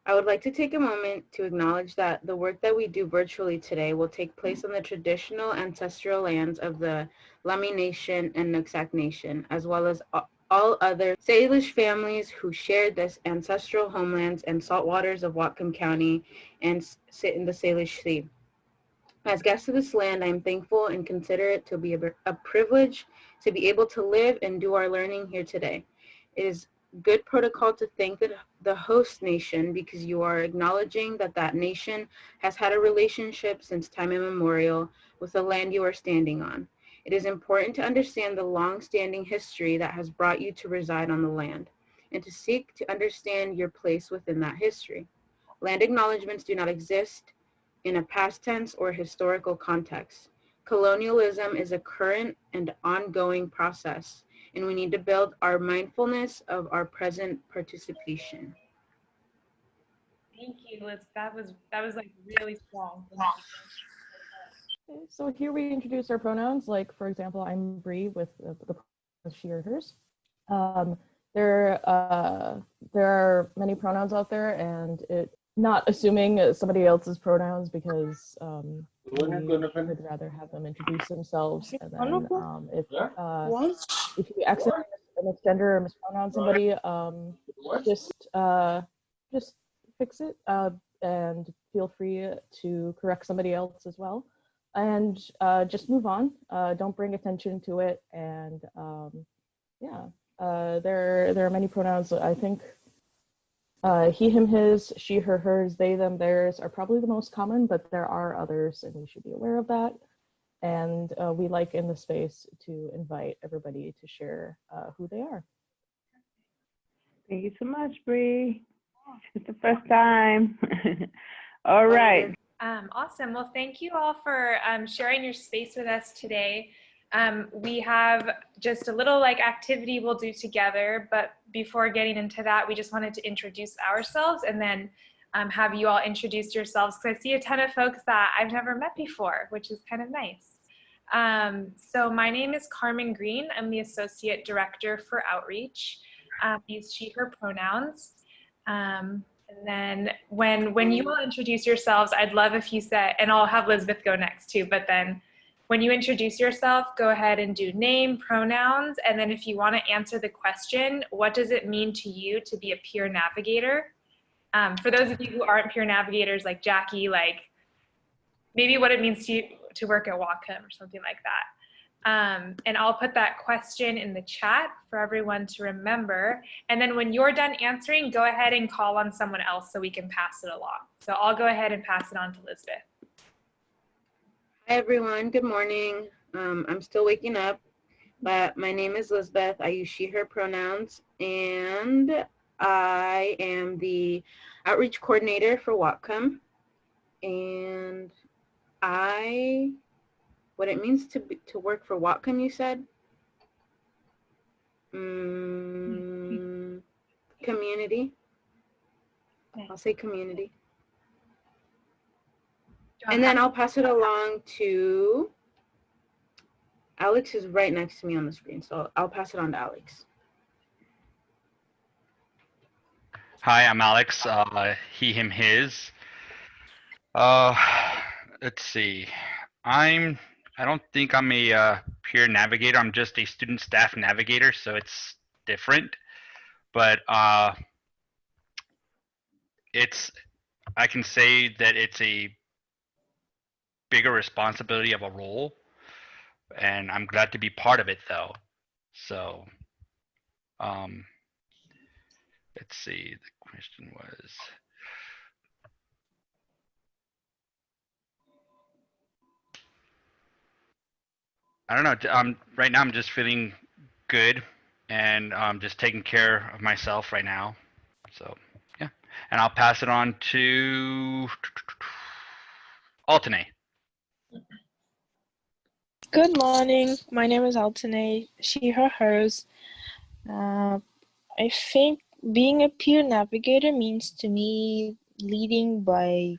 I would like to take a moment to acknowledge that the work that we do virtually today will take place on the traditional ancestral lands of the Lummi Nation and Nooksack Nation, as well as all other Salish families who share this ancestral homelands and salt waters of Whatcom County and sit in the Salish Sea. As guests of this land, I am thankful and consider it to be a privilege to be able to live and do our learning here today. It is good protocol to thank the host nation because you are acknowledging that that nation has had a relationship since time immemorial with the land you are standing on. It is important to understand the long-standing history that has brought you to reside on the land and to seek to understand your place within that history. Land acknowledgements do not exist in a past tense or historical context. Colonialism is a current and ongoing process, and we need to build our mindfulness of our present participation. Thank you, Liz. That was like really strong. Thank you. So here we introduce our pronouns. Like, for example, I'm Bree with the pronouns she or hers. Um, there are many pronouns out there, and not assuming somebody else's pronouns because we would rather have them introduce themselves. And then if you accidentally misgender or mispronounce somebody, just fix it and feel free to correct somebody else as well. And just move on. Don't bring attention to it. And there are many pronouns. I think he, him, his, she, her, hers, they, them, theirs are probably the most common, but there are others, and we should be aware of that. And we like in the space to invite everybody to share who they are. Thank you so much, Bree. It's the first time. All right. Awesome. Well, thank you all for sharing your space with us today. We have just a little activity we'll do together, but before getting into that, we just wanted to introduce ourselves and then have you all introduce yourselves, because I see a ton of folks that I've never met before, which is kind of nice. So my name is Carmen Green. I'm the Associate Director for Outreach. Use she, her pronouns. And then when you all introduce yourselves, I'd love if you said, and I'll have Elizabeth go next too, but then when you introduce yourself, go ahead and do name, pronouns, and then if you want to answer the question, what does it mean to you to be a peer navigator? For those of you who aren't peer navigators like Jackie, maybe what it means to work at Whatcom or something like that. And I'll put that question in the chat for everyone to remember. And then when you're done answering, go ahead and call on someone else so we can pass it along. So I'll go ahead and pass it on to Elizabeth. Hi, everyone. Good morning. I'm still waking up, but my name is Elizabeth. I use she, her pronouns, and I am the outreach coordinator for Whatcom. And what it means to work for Whatcom, you said? Community. I'll say community. And then I'll pass it along to Alex is right next to me on the screen, so I'll pass it on to Alex. Hi, I'm Alex. He, him, his. Let's see. I don't think I'm a peer navigator. I'm just a student staff navigator, so it's different. But I can say that it's a bigger responsibility of a role, and I'm glad to be part of it, though. So, let's see. The question was. I don't know. Right now I'm just feeling good, and just taking care of myself right now. So yeah, and I'll pass it on to Alternate. Good morning. My name is Alternate. She, her, hers. I think being a peer navigator means to me leading by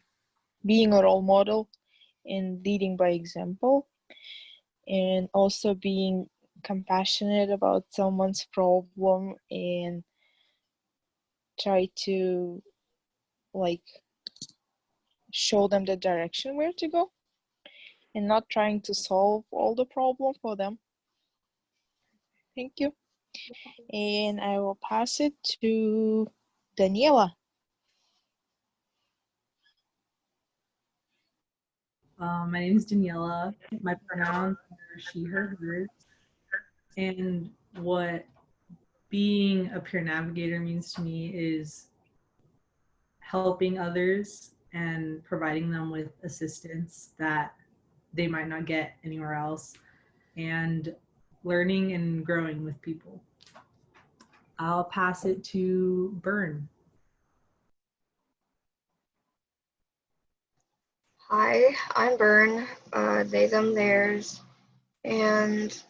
being a role model and leading by example, and also being compassionate about someone's problem and try to like show them the direction where to go and not trying to solve all the problem for them. Thank you. And I will pass it to Daniela. My name is Daniela. My pronouns are she, her, hers. And what being a peer navigator means to me is helping others and providing them with assistance that they might not get anywhere else, and learning and growing with people. I'll pass it to Bern. Hi, I'm Bern, they, them, theirs, and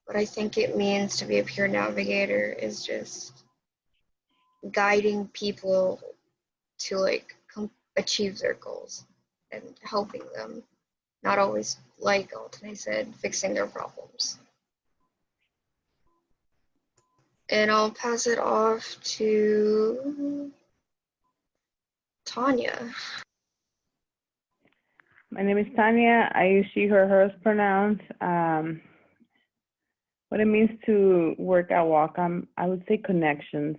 what I think it means to be a peer navigator is just guiding people to like achieve their goals and helping them, not always, like Altane said, fixing their problems. And I'll pass it off to Tanya. My name is Tanya. I use she, her, hers pronouns. What it means to work at Wacom, I would say connections.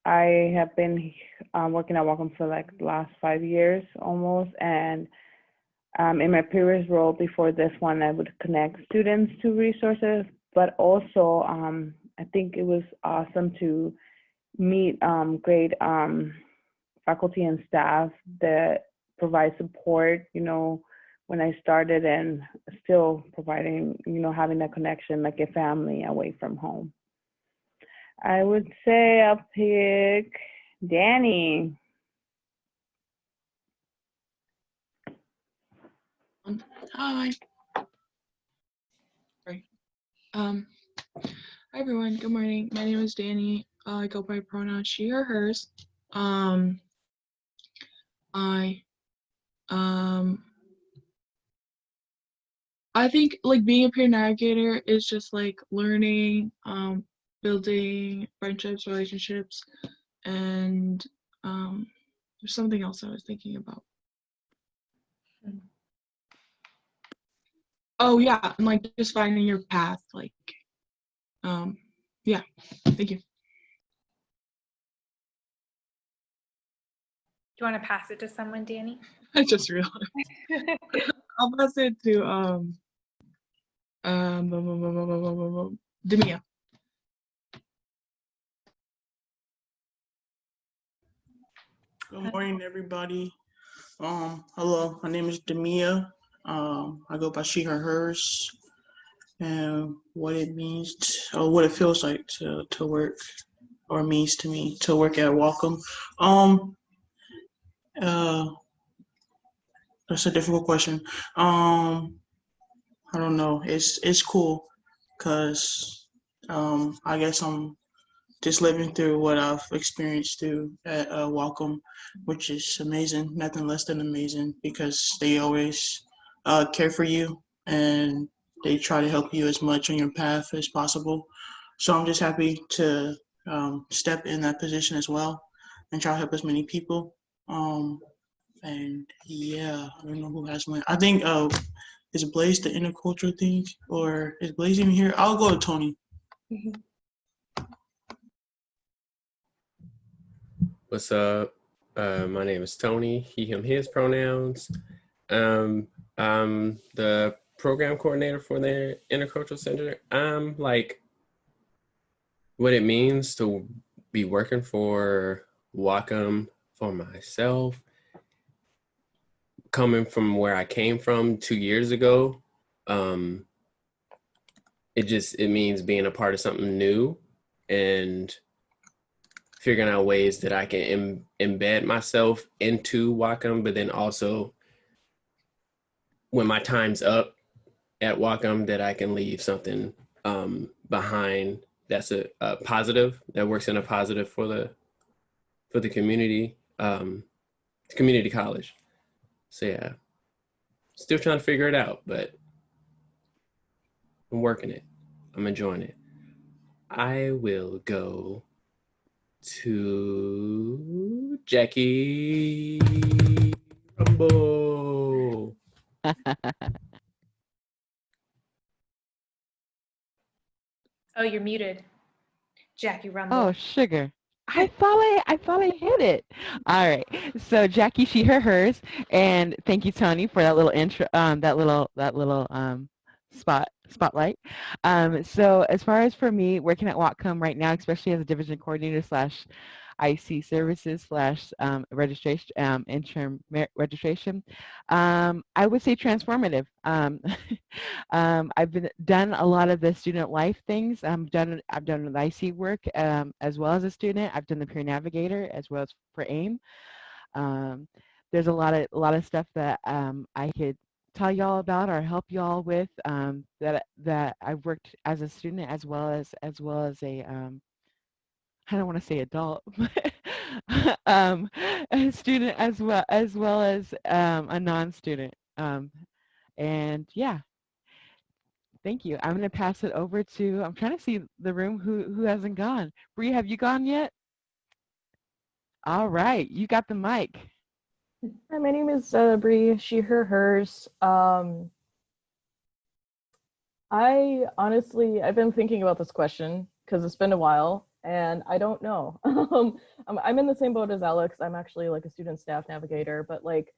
I have been working at Wacom for like the last 5 years almost, and in my previous role before this one, I would connect students to resources, but also I think it was awesome to meet great faculty and staff that provide support, you know, when I started, and still providing, you know, having that connection like a family away from home. I would say I'll pick Danny. Hi. Sorry. Hi everyone. Good morning. My name is Danny. I go by pronouns she, her, hers. I think like being a peer navigator is just like learning, building friendships, relationships, and there's something else I was thinking about. Oh yeah, and like just finding your path, like yeah, thank you. Do you want to pass it to someone, Danny? I just realized. I'll pass it to Demia. Good morning, everybody. Hello, my name is Demia. I go by she, her, hers, and what it means, or what it feels like to work, or means to me to work at Wacom. That's a difficult question. I don't know. It's cool, cause I guess I'm just living through what I've experienced through at Wacom, which is amazing, nothing less than amazing, because they always care for you and they try to help you as much on your path as possible. So I'm just happy to step in that position as well and try to help as many people. And yeah, I don't know who has one. I think is Blaze the intercultural thing, or is Blaze even here? I'll go to Tony. What's up? My name is Tony, he, him, his pronouns. I'm the program coordinator for the Intercultural Center. I'm like, what it means to be working for Wacom for myself, coming from where I came from 2 years ago, it means being a part of something new and figuring out ways that I can embed myself into Wacom, but then also when my time's up at Wacom, that I can leave something behind that's a positive, that works in a positive for the community, community college. So yeah, still trying to figure it out, but I'm working it. I'm enjoying it. I will go to Jackie Rumble. Oh, you're muted. Jackie Rumble. Oh, sugar. I thought I hit it. All right. So Jackie, she, her, hers, and thank you, Tony, for that little intro, that little spotlight. So as far as for me, working at Whatcom right now, especially as a division coordinator slash IC services slash registration, interim registration, I would say transformative. I've done a lot of the student life things. I've done the IC work as well as a student. I've done the peer navigator as well as for AIM. There's a lot of stuff that I could tell y'all about or help y'all with that I've worked as a student as well as a I don't want to say adult, a student as well as a non-student. And yeah, thank you. I'm going to pass it over to, I'm trying to see the room who hasn't gone. Bree, have you gone yet? All right, you got the mic. Hi, my name is Bree, she, her, hers. I've been thinking about this question because it's been a while and I don't know. I'm in the same boat as Alex. I'm actually like a student staff navigator, but like,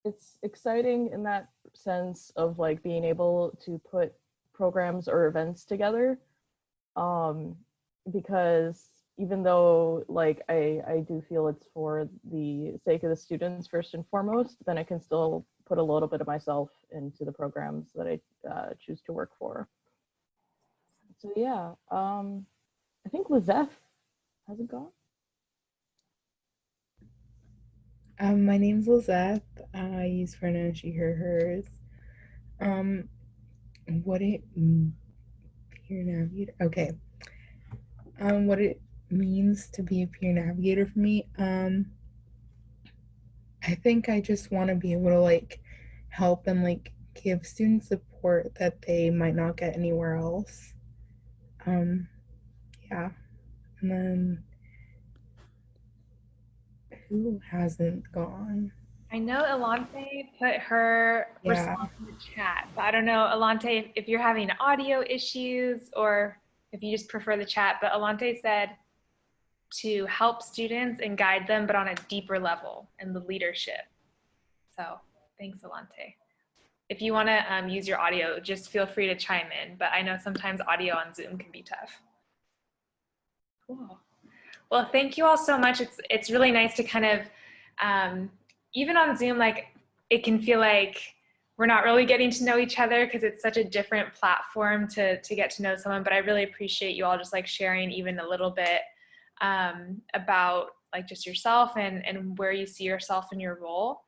it's exciting in that sense of like being able to put programs or events together. Because even though like I do feel it's for the sake of the students first and foremost, then I can still put a little bit of myself into the programs that I choose to work for. So yeah, I think Lizeth hasn't gone. My name's Lizeth. I use pronouns she, her, hers. What it peer navigator? Okay. What it means to be a peer navigator for me, I think I just want to be able to like help and like give students support that they might not get anywhere else. Yeah. And then who hasn't gone? I know Alante put her response in the chat, but I don't know, Alante, if you're having audio issues or if you just prefer the chat, but Alante said to help students and guide them, but on a deeper level in the leadership. So thanks, Alante. If you want to use your audio, just feel free to chime in, but I know sometimes audio on Zoom can be tough. Cool. Well, thank you all so much. It's really nice to kind of, even on Zoom, like it can feel like we're not really getting to know each other because it's such a different platform to get to know someone, but I really appreciate you all just like sharing even a little bit about like just yourself and where you see yourself in your role.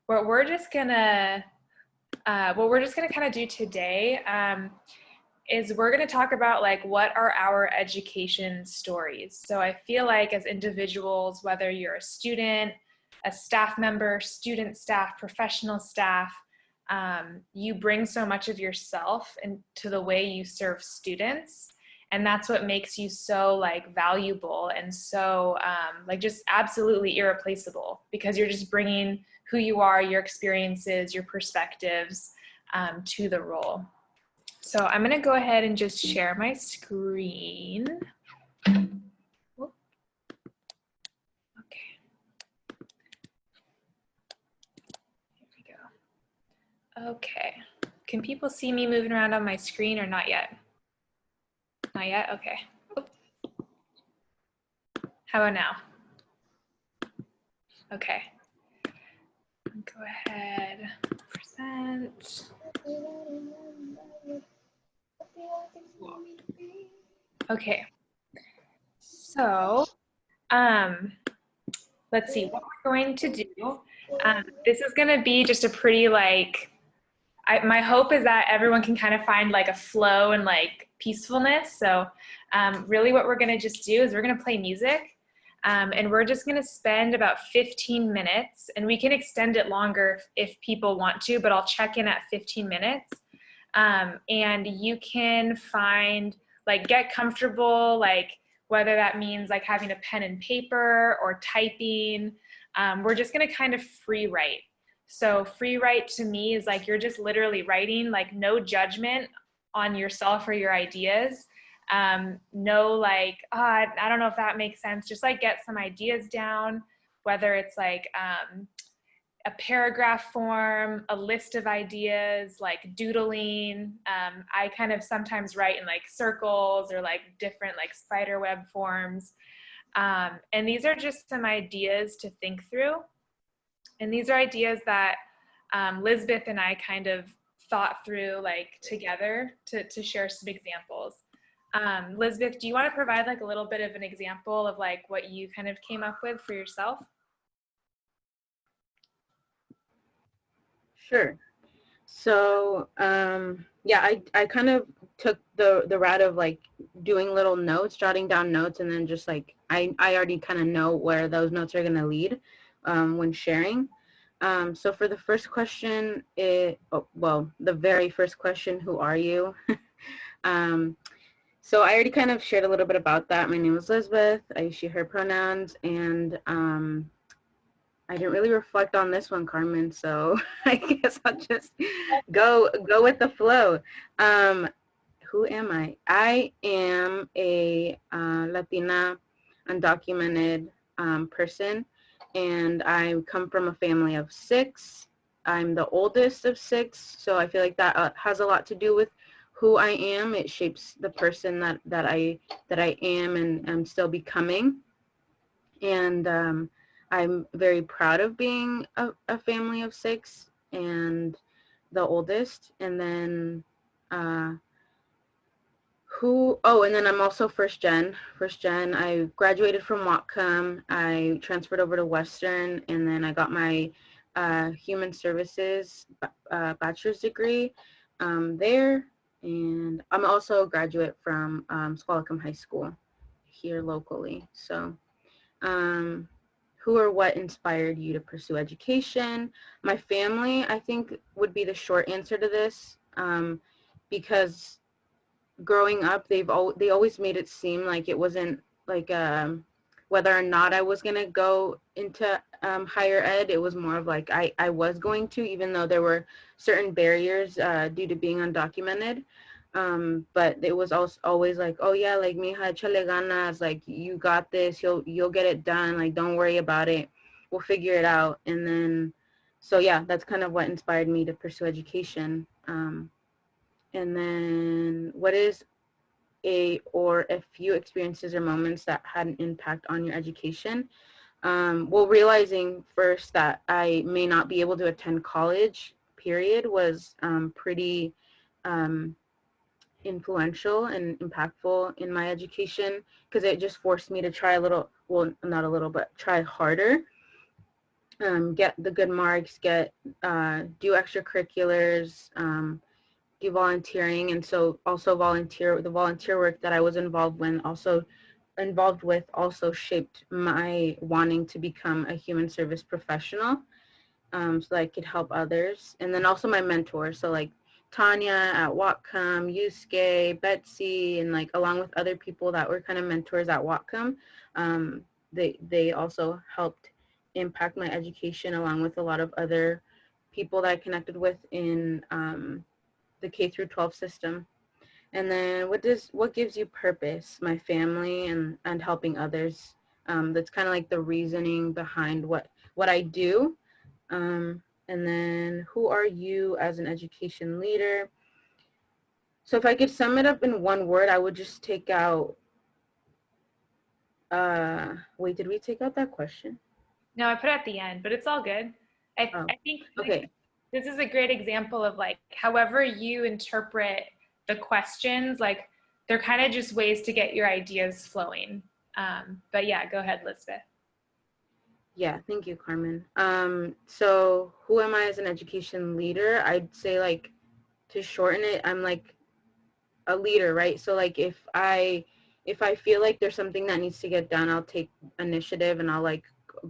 What we're just gonna kind of do today is we're gonna talk about like what are our education stories. So I feel like as individuals, whether you're a student, a staff member, student staff, professional staff, you bring so much of yourself into the way you serve students. And that's what makes you so like valuable and so like just absolutely irreplaceable, because you're just bringing who you are, your experiences, your perspectives to the role. So I'm gonna go ahead and just share my screen. Okay. Here we go. Okay. Can people see me moving around on my screen or not yet? Not yet? Okay. How about now? Okay. Go ahead, present. Okay. So, let's see what we're going to do. This is going to be just a pretty like, my hope is that everyone can kind of find like a flow and like peacefulness. So really what we're gonna just do is we're gonna play music and we're just gonna spend about 15 minutes, and we can extend it longer if people want to, but I'll check in at 15 minutes. And you can find like get comfortable, like whether that means like having a pen and paper or typing. We're just going to kind of free write. So free write to me is like you're just literally writing, like no judgment on yourself or your ideas. No like, oh, I don't know if that makes sense. Just like get some ideas down, whether it's like a paragraph form, a list of ideas, like doodling. I kind of sometimes write in like circles or like different like spider web forms. And these are just some ideas to think through. And these are ideas that Lisbeth and I kind of thought through like together to share some examples. Lisbeth, do you want to provide like a little bit of an example of like what you kind of came up with for yourself? Sure. So yeah, I kind of took the route of like doing little notes, jotting down notes, and then just like I already kind of know where those notes are going to lead when sharing. So for the first question, well, the very first question, who are you? So I already kind of shared a little bit about that. My name is Lisbeth. I use she, her pronouns, and I didn't really reflect on this one, Carmen, so I guess I'll just go with the flow. Who am I? I am a Latina undocumented person, and I come from a family of 6. I'm the oldest of 6, so I feel like that has a lot to do with who I am. It shapes the person that I am and am still becoming. And I'm very proud of being a family of 6 and the oldest. And then and then I'm also first gen. I graduated from Whatcom. I transferred over to Western, and then I got my human services bachelor's degree there. And I'm also a graduate from Squalicum High School here locally. So who or what inspired you to pursue education? My family, I think, would be the short answer to this, because growing up, they always made it seem like it wasn't like whether or not I was gonna go into higher ed. It was more of like I was going to, even though there were certain barriers due to being undocumented. But it was also always like, oh yeah, like mija, échale ganas, like you got this, you'll get it done, like don't worry about it, we'll figure it out. And then, so yeah, that's kind of what inspired me to pursue education. And then, what is a few experiences or moments that had an impact on your education? Well, realizing first that I may not be able to attend college, period, was pretty influential and impactful in my education, because it just forced me to try a little, well, not a little, but try harder, get the good marks, do extracurriculars, do volunteering. And so also the volunteer work that I was involved with also shaped my wanting to become a human service professional, so that I could help others. And then also my mentors, so like Tanya at Whatcom, Yusuke, Betsy, and like along with other people that were kind of mentors at Whatcom, they also helped impact my education, along with a lot of other people that I connected with in the K through 12 system. And then what gives you purpose? My family and helping others. That's kind of like the reasoning behind what I do. And then, who are you as an education leader? So if I could sum it up in one word, I would just take out, wait, did we take out that question? No, I put it at the end, but it's all good. I think okay. This is a great example of like, however you interpret the questions, like they're kind of just ways to get your ideas flowing. But yeah, go ahead, Lisbeth. Yeah, thank you, Carmen. So who am I as an education leader? I'd say, like, to shorten it, I'm like a leader, right? So like if I feel like there's something that needs to get done, I'll take initiative and I'll like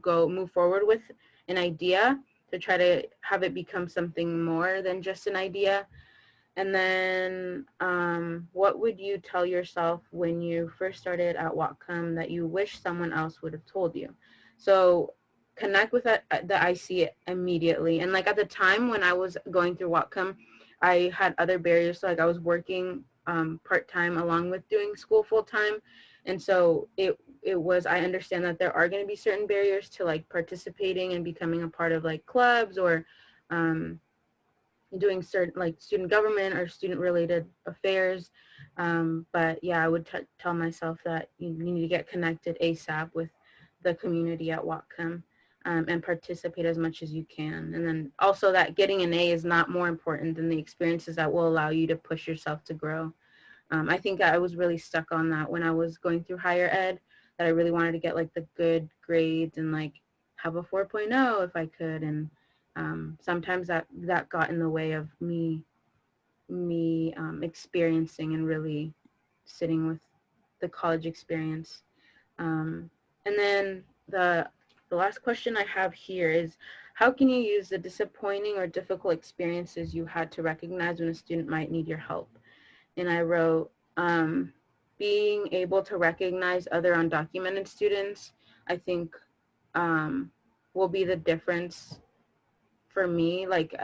move forward with an idea to try to have it become something more than just an idea. And then what would you tell yourself when you first started at Whatcom that you wish someone else would have told you? So connect with the IC immediately. And like at the time when I was going through Whatcom, I had other barriers. So like I was working part-time along with doing school full-time. And so it was, I understand that there are going to be certain barriers to like participating and becoming a part of like clubs or doing certain like student government or student related affairs. But yeah, I would tell myself that you need to get connected ASAP with the community at Whatcom and participate as much as you can. And then also that getting an A is not more important than the experiences that will allow you to push yourself to grow. I think I was really stuck on that when I was going through higher ed, that I really wanted to get like the good grades and like have a 4.0 if I could. And sometimes that got in the way of me experiencing and really sitting with the college experience. And then the last question I have here is, how can you use the disappointing or difficult experiences you had to recognize when a student might need your help? And I wrote, being able to recognize other undocumented students, I think will be the difference for me, like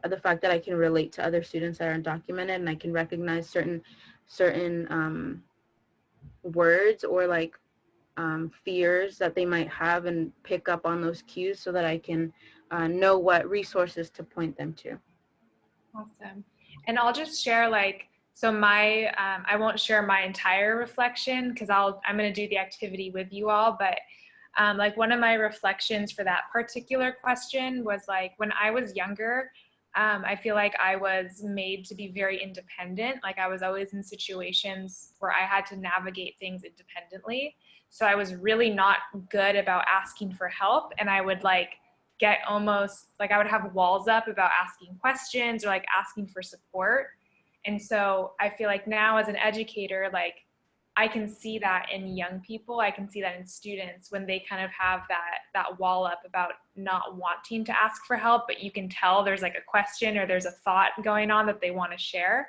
the fact that I can relate to other students that are undocumented and I can recognize certain words or like fears that they might have and pick up on those cues so that I can know what resources to point them to. Awesome. And I'll just share like, so my, I won't share my entire reflection because I'm going to do the activity with you all, but like one of my reflections for that particular question was like, when I was younger, I feel like I was made to be very independent. Like I was always in situations where I had to navigate things independently. So I was really not good about asking for help. And I would like get almost like I would have walls up about asking questions or like asking for support. And so I feel like now as an educator, like I can see that in young people, I can see that in students when they kind of have that wall up about not wanting to ask for help, but you can tell there's like a question or there's a thought going on that they want to share.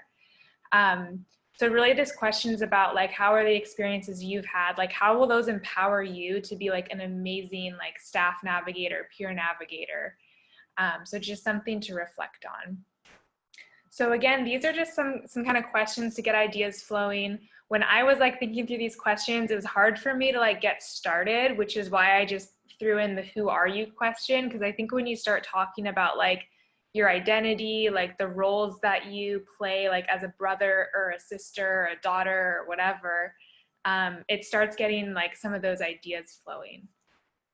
So really this question is about like, how are the experiences you've had? Like, how will those empower you to be like an amazing like staff navigator, peer navigator? So just something to reflect on. So again, these are just some kind of questions to get ideas flowing. When I was like thinking through these questions, it was hard for me to like get started, which is why I just threw in the who are you question. Because I think when you start talking about like your identity, like the roles that you play, like as a brother or a sister or a daughter or whatever, it starts getting like some of those ideas flowing.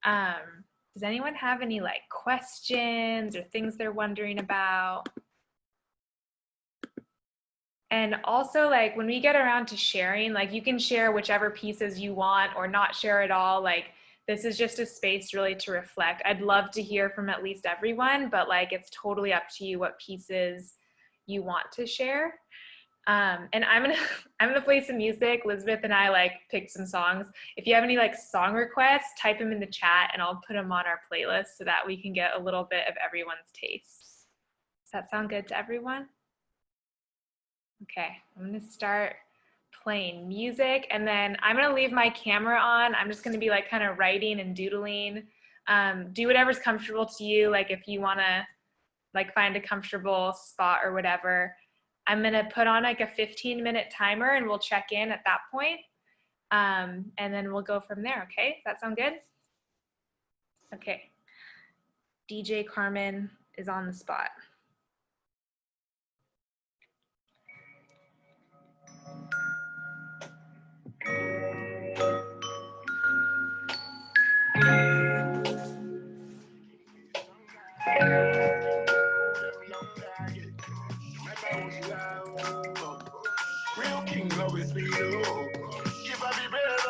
Does anyone have any like questions or things they're wondering about? And also like when we get around to sharing, like you can share whichever pieces you want or not share at all. Like this is just a space really to reflect. I'd love to hear from at least everyone, but like it's totally up to you what pieces you want to share. And I'm gonna play some music. Elizabeth and I like picked some songs. If you have any like song requests, type them in the chat and I'll put them on our playlist so that we can get a little bit of everyone's taste. Does that sound good to everyone? Okay, I'm gonna start playing music and then I'm gonna leave my camera on. I'm just gonna be like kind of writing and doodling. Do whatever's comfortable to you. Like if you wanna like find a comfortable spot or whatever. I'm gonna put on like a 15-minute timer and we'll check in at that point. And then we'll go from there, okay? Does that sound good? Okay, DJ Carmen is on the spot. Real king always be low. Give a be better.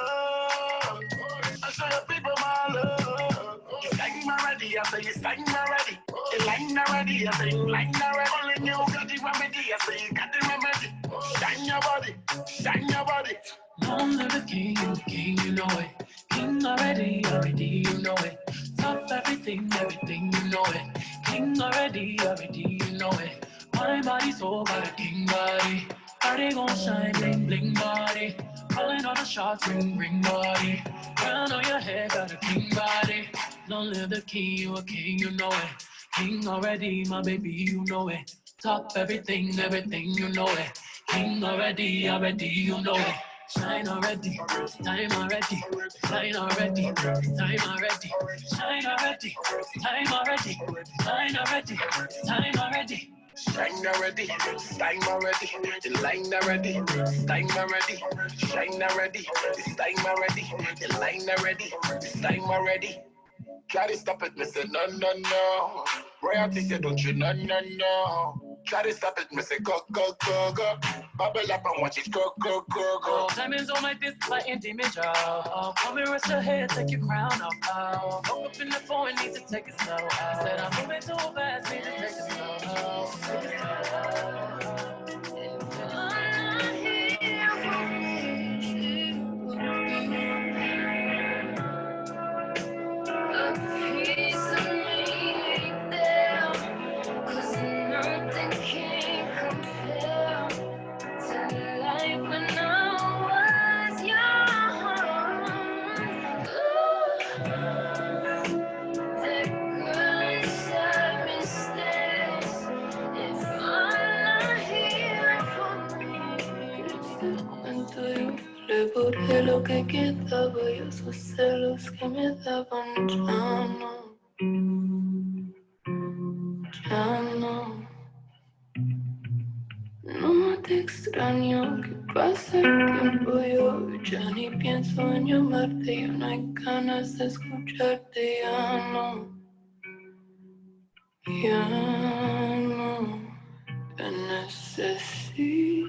I show your people my love. You sang already, I say you sang already. You line already, I say you line already. Only you got the remedy, I say you got the remedy. Shine your body, shine your body. Long live the king, you know it. King already, you know it. Top everything, you know it. King already, you know it. My body so got a king Body gon' shine, bling bling body. Calling all the shots, ring ring body. Crown on your head, got a king body. Don't live the king, you a king, you know it. King already, my baby, you know it. Top everything, everything, you know it. King already, already, you know it. Shine already, it's time already. Shine already, it's time already. Shine already, it's time already. Shine already, it's time already. Shine already, it's time already. The line already, it's time already. Shine already, it's time already. The line already, it's time already. Try to stop it, me say no, no, no. Royalty say don't you, no, no, no. Try to stop it, me say go, go, go, go. Bubble up and watch it go, go, go, go. Diamonds on my disc, my image out. Come and rest your head, take your crown off. Woke up in the phone, need to take it slow. I said I'm moving too fast, need to take it slow. Take it slow. A piece of me there, 'cause nothing can compare to life when I was young. That girl inside me stays. If I'm not here for me, cuento yo le borré lo que quedaba y esos celos que me daban ya no, ya no. No te extraño, que pasa el tiempo yo ya ni pienso en llamarte, ya no hay ganas de escucharte, ya no, ya no. Te necesito,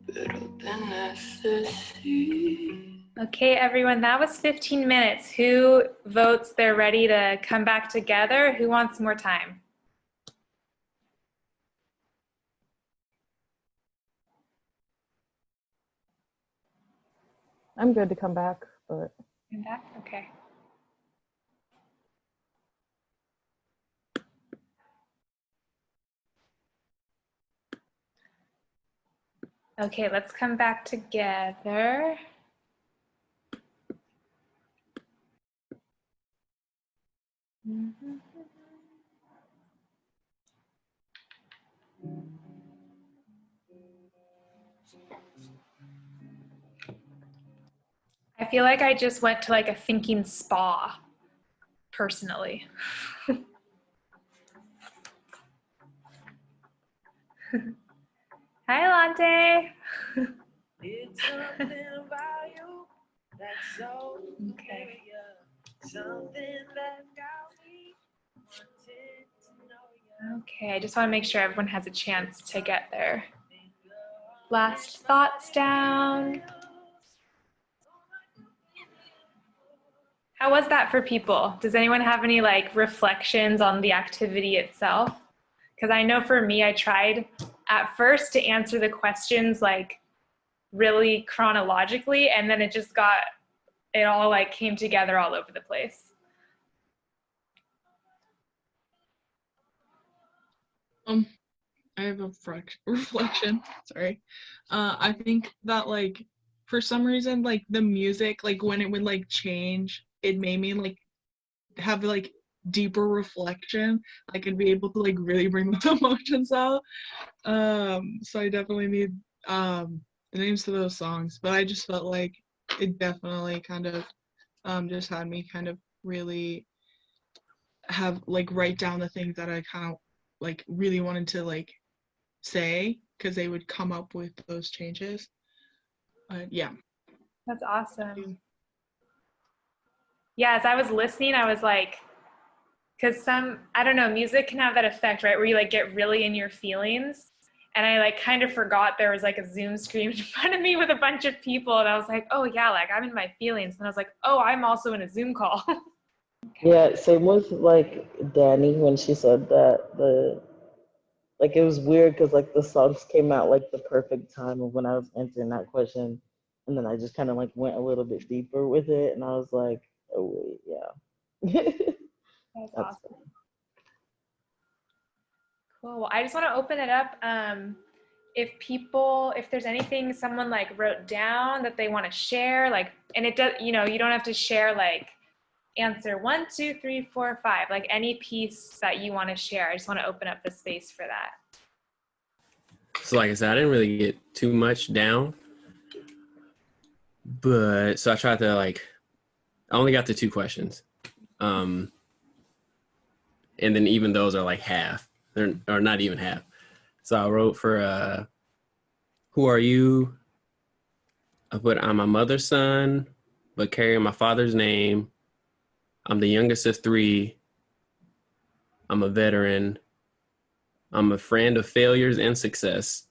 pero te necesito. Okay, everyone, that was 15 minutes. Who votes they're ready to come back together? Who wants more time? I'm good to come back, but Come back? Okay. Okay, let's come back together. I feel like I just went to like a thinking spa, personally. Hi, Lante. It's something about you that's so Okay. something that got me wanting to know you. Okay, I just want to make sure everyone has a chance to get their last thoughts down. How was that for people? Does anyone have any like reflections on the activity itself? Because I know for me, I tried at first to answer the questions like really chronologically, and then it all like came together all over the place. I have a reflection. Sorry. I think that like for some reason like the music like when it would like change, it made me like have like deeper reflection. Like I'd be able to like really bring the emotions out. So I definitely need the names to those songs, but I just felt like it definitely kind of just had me kind of really have like write down the things that I kind of like really wanted to like say because they would come up with those changes. Yeah. That's awesome. Yeah, as I was listening, I was like, because I don't know, music can have that effect, right? Where you like get really in your feelings. And I like kind of forgot there was like a Zoom screen in front of me with a bunch of people. And I was like, oh yeah, like I'm in my feelings. And I was like, oh, I'm also in a Zoom call. Yeah, same with like Danny when she said that like it was weird because like the songs came out like the perfect time of when I was answering that question, and then I just kind of like went a little bit deeper with it, and I was like, oh wait, yeah. That's awesome. Cool. Well, I just want to open it up if there's anything someone like wrote down that they want to share, like, and it does, you know, you don't have to share like answer 1, 2, 3, 4, 5, like any piece that you want to share. I just want to open up the space for that. So like I said, I didn't really get too much down, but so I tried to I only got to 2 questions. And then even those are like half, or not even half. So I wrote for, who are you? I put, I'm my mother's son, but carry my father's name. I'm the youngest of 3. I'm a veteran. I'm a friend of failures and success.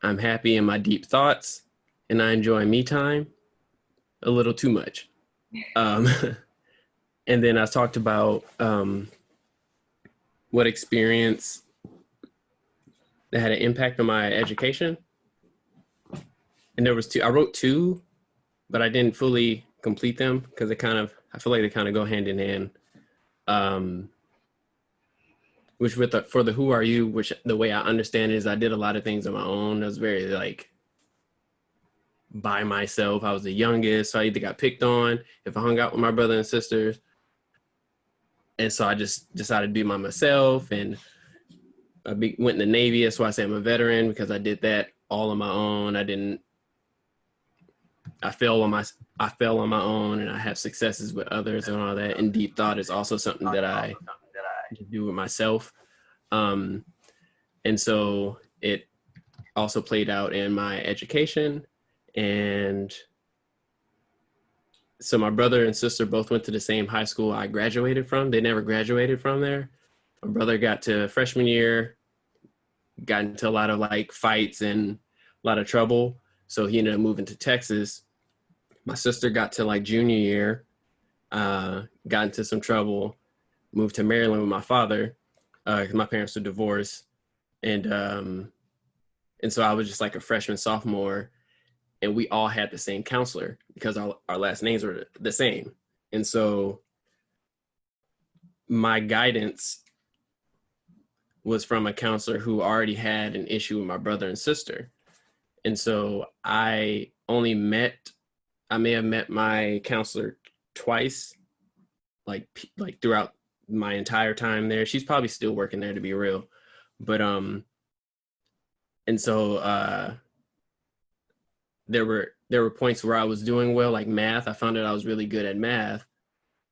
I'm happy in my deep thoughts, and I enjoy me time a little too much. And then I talked about what experience that had an impact on my education. And there was 2, I wrote 2, but I didn't fully complete them because I feel like they kind of go hand in hand. Which for the who are you, which the way I understand it is I did a lot of things on my own. I was very like by myself. I was the youngest, so I either got picked on if I hung out with my brother and sisters. And so I just decided to be by myself, and I went in the Navy. That's why I say I'm a veteran, because I did that all on my own. I fell on my own, and I have successes with others and all that. And deep thought is also something that I do with myself. And so it also played out in my education. And so my brother and sister both went to the same high school I graduated from. They never graduated from there. My brother got to freshman year, got into a lot of like fights and a lot of trouble. So he ended up moving to Texas. My sister got to like junior year, got into some trouble, moved to Maryland with my father, because my parents were divorced. And so I was just like a freshman, sophomore, and we all had the same counselor because our last names were the same. And so my guidance was from a counselor who already had an issue with my brother and sister. And so I may have met my counselor twice, like throughout my entire time there. She's probably still working there, to be real. But, and so there were points where I was doing well, like math. I found out I was really good at math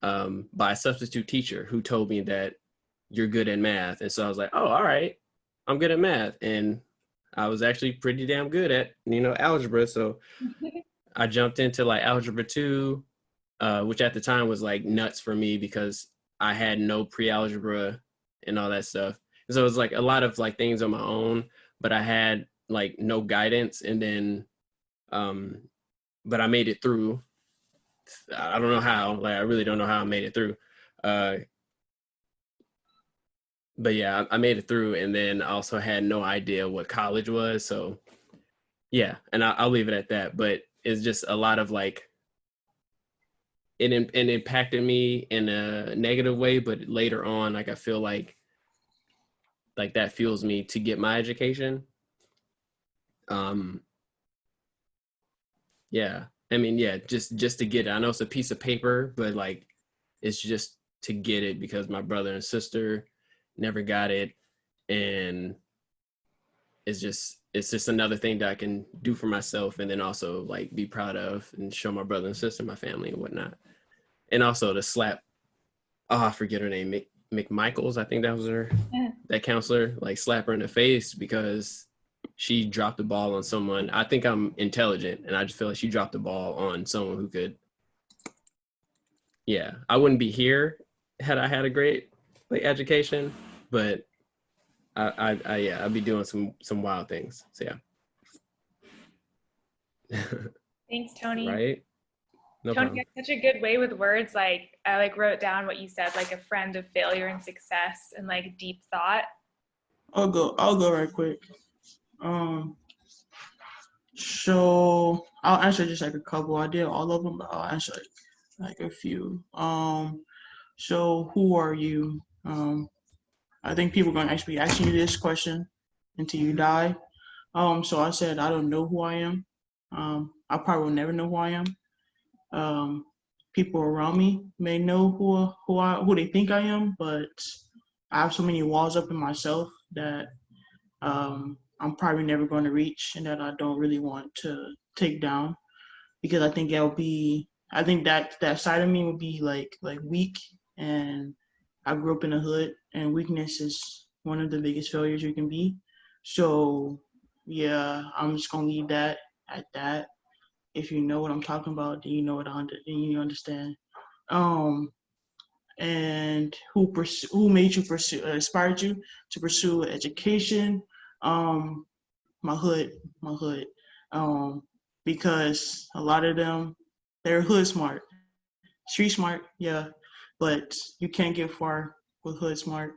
by a substitute teacher who told me that you're good at math. And so I was like, oh, all right, I'm good at math. And I was actually pretty damn good at, algebra. So I jumped into like algebra 2, which at the time was like nuts for me because I had no pre-algebra and all that stuff. And so it was like a lot of like things on my own, but I had like no guidance. And then, but I made it through. I don't know how, like, I really don't know how I made it through. But yeah, I made it through, and then I also had no idea what college was. So yeah, and I'll leave it at that. But it's just a lot of like, it impacted me in a negative way, but later on, like I feel like that fuels me to get my education. Yeah, I mean, yeah, just to get it. I know it's a piece of paper, but like, it's just to get it because my brother and sister never got it, and it's just another thing that I can do for myself, and then also like be proud of and show my brother and sister, my family, and whatnot. And also to slap, I forget her name, McMichaels, I think that was her, that counselor, like slap her in the face because she dropped the ball on someone. I think I'm intelligent, and I just feel like she dropped the ball on someone who could. Yeah, I wouldn't be here had I had a great like education, but I'd be doing some wild things. So yeah. Thanks, Tony. Right. No Tony, problem. you have such a good way with words. Like I like wrote down what you said, like a friend of failure and success, and like deep thought. I'll go right quick. So I'll answer just like a couple. I did all of them, but I'll answer like a few. So who are you? I think people are going to actually be asking you this question until you die. So I said I don't know who I am. I probably will never know who I am. People around me may know who they think I am, but I have so many walls up in myself that I'm probably never going to reach, and that I don't really want to take down, because I think I think that side of me would be like weak, and I grew up in the hood, and weakness is one of the biggest failures you can be. So yeah, I'm just gonna leave that at that. If you know what I'm talking about, then you know then you understand. Um, and who made you pursue, inspired you to pursue education? Um, my hood, because a lot of them, they're hood smart, street smart, yeah, but you can't get far with hood smart.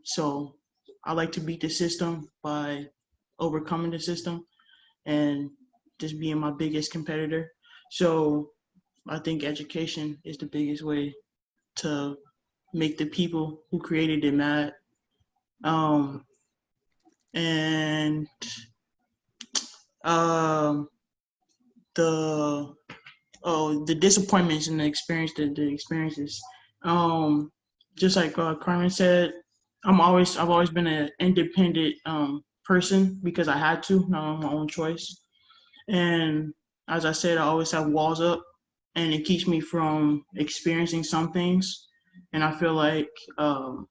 So I like to beat the system by overcoming the system and just being my biggest competitor. So I think education is the biggest way to make the people who created it mad. And um, the the disappointments and the experiences. Um, just like Carmen said, I've always been an independent person because I had to, not on my own choice. And as I said, I always have walls up, and it keeps me from experiencing some things. And I feel like, and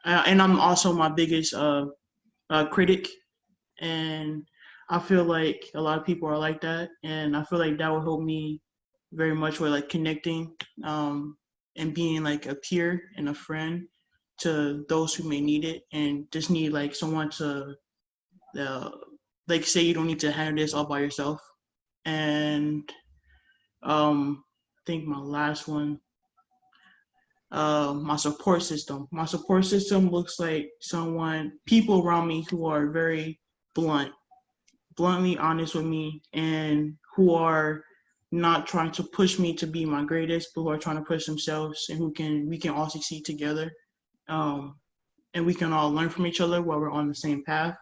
I'm also my biggest critic, and I feel like a lot of people are like that, and I feel like that will help me very much with like connecting, and being like a peer and a friend to those who may need it and just need like someone to uh, like say you don't need to handle this all by yourself. And I think my last one, my support system. My support system looks like people around me who are very bluntly honest with me, and who are not trying to push me to be my greatest, but who are trying to push themselves, and we can all succeed together. And we can all learn from each other while we're on the same path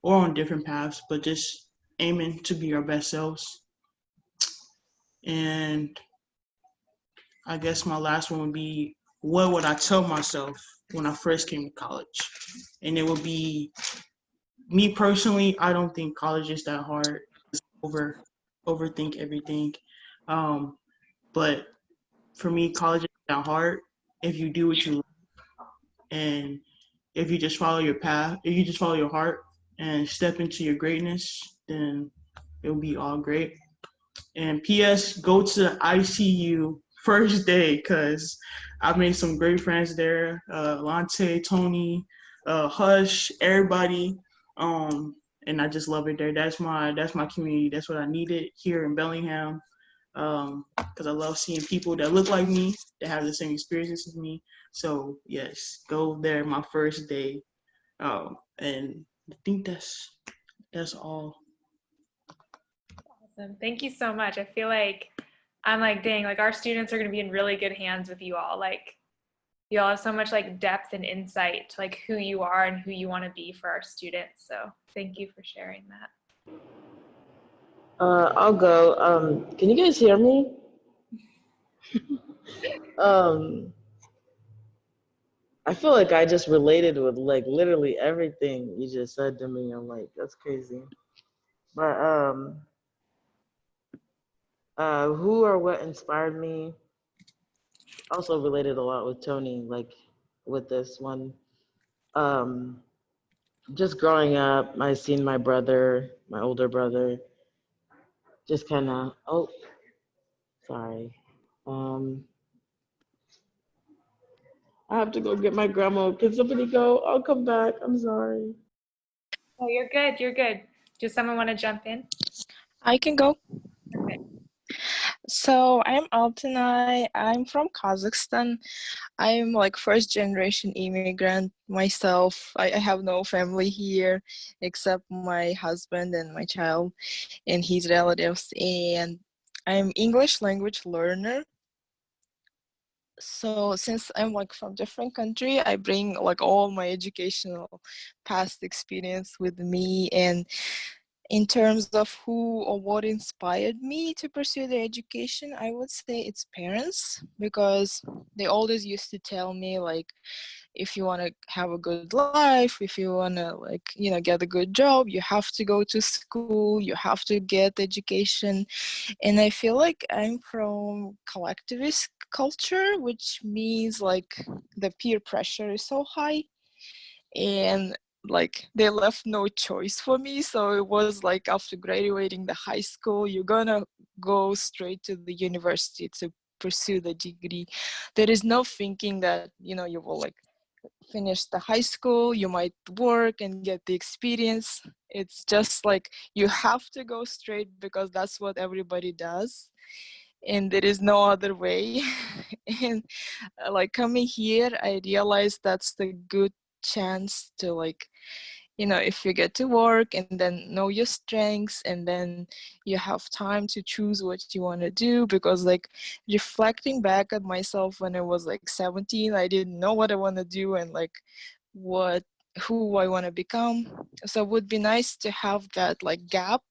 or on different paths, but just aiming to be our best selves. And I guess my last one would be, what would I tell myself when I first came to college? And it would be, me personally, I don't think college is that hard. Overthink everything. But for me, college is not hard if you do what you love, and if you just follow your path, if you just follow your heart and step into your greatness, then it'll be all great. And P.S. Go to ICU first day, because I've made some great friends there. Lante, Tony, Hush, everybody. And I just love it there. That's my community. That's what I needed here in Bellingham. Because I love seeing people that look like me, that have the same experiences as me. So yes, go there my first day. And I think that's all. Awesome. Thank you so much. I feel like I'm like, dang, like our students are going to be in really good hands with you all. Like you all have so much like depth and insight to like who you are and who you want to be for our students. So thank you for sharing that. I'll go. Can you guys hear me? I feel like I just related with like literally everything you just said to me. I'm like, that's crazy. But who or what inspired me? Also related a lot with Tony, like with this one. Just growing up, I seen my brother, my older brother, just kind of, oh, sorry. I have to go get my grandma. Can somebody go? I'll come back. I'm sorry. Oh, you're good. You're good. Does someone want to jump in? I can go. Okay. So I'm Altanay. I'm from Kazakhstan. I'm like first generation immigrant myself. I have no family here except my husband and my child and his relatives. And I'm English language learner. So since I'm like from different country, I bring like all my educational past experience with me. And in terms of who or what inspired me to pursue the education, I would say it's parents, because they always used to tell me like, if you want to have a good life, if you want to like, you know, get a good job, you have to go to school, you have to get education. And I feel like I'm from collectivist culture, which means like the peer pressure is so high, and like they left no choice for me. So it was like after graduating the high school, you're gonna go straight to the university to pursue the degree. There is no thinking that, you know, you will like finish the high school, you might work and get the experience. It's just like you have to go straight because that's what everybody does, and there is no other way. And like coming here, I realized that's the good chance to like, you know, if you get to work and then know your strengths, and then you have time to choose what you want to do. Because like reflecting back at myself when I was like 17, I didn't know what I want to do and like who I want to become. So it would be nice to have that like gap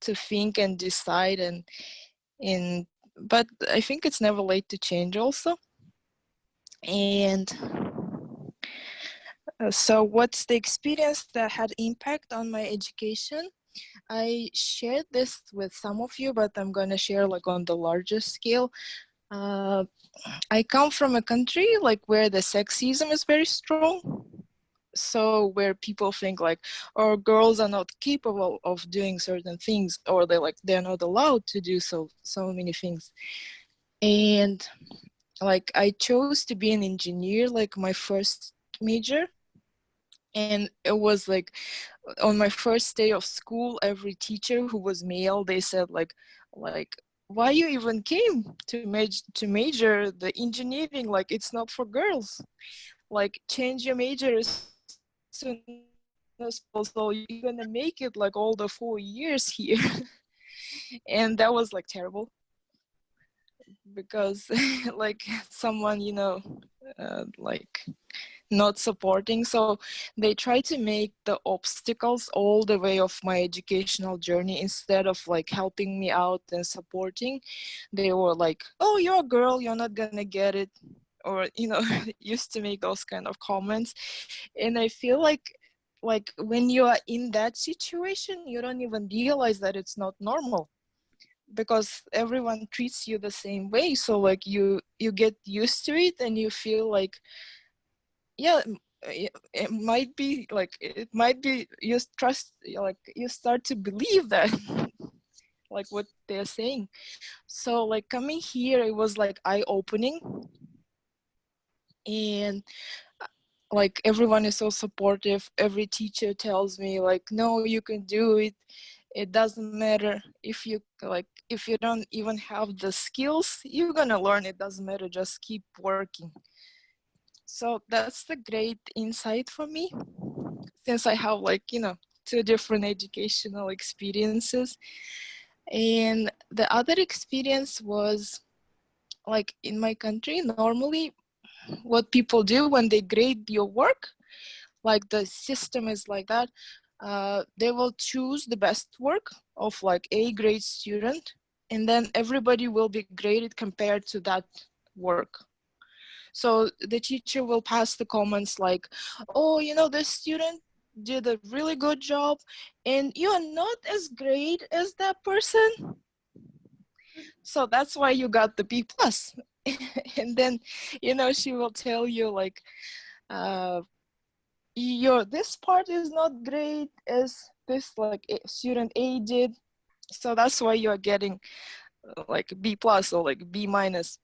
to think and decide. And but I think it's never late to change also. And so what's the experience that had impact on my education? I shared this with some of you, but I'm gonna share like on the larger scale. I come from a country like where the sexism is very strong. So where people think like, oh, girls are not capable of doing certain things, or they're not allowed to do so many things. And like I chose to be an engineer, like my first major. And it was like on my first day of school, every teacher who was male, they said like why you even came to major the engineering, like it's not for girls, like change your major as soon as possible, you're gonna make it like all the 4 years here. And that was like terrible, because like someone, you know, like not supporting. So they try to make the obstacles all the way of my educational journey. Instead of like helping me out and supporting, they were like, oh, you're a girl, you're not gonna get it, or you know, used to make those kind of comments. And I feel like when you are in that situation, you don't even realize that it's not normal, because everyone treats you the same way. So like you get used to it, and you feel like, yeah, it might be you trust, like you start to believe that like what they're saying. So like coming here, it was like eye-opening. And like everyone is so supportive. Every teacher tells me like, no, you can do it. It doesn't matter if you don't even have the skills, you're gonna learn. It doesn't matter, just keep working. So that's the great insight for me, since I have like, you know, 2 different educational experiences. And the other experience was like in my country, normally what people do when they grade your work, like the system is like that, they will choose the best work of like A grade student, and then everybody will be graded compared to that work. So the teacher will pass the comments like, oh, you know, this student did a really good job and you are not as great as that person, so that's why you got the B plus. And then, you know, she will tell you like, your this part is not great as this like student A did, so that's why you're getting like B plus or like B minus.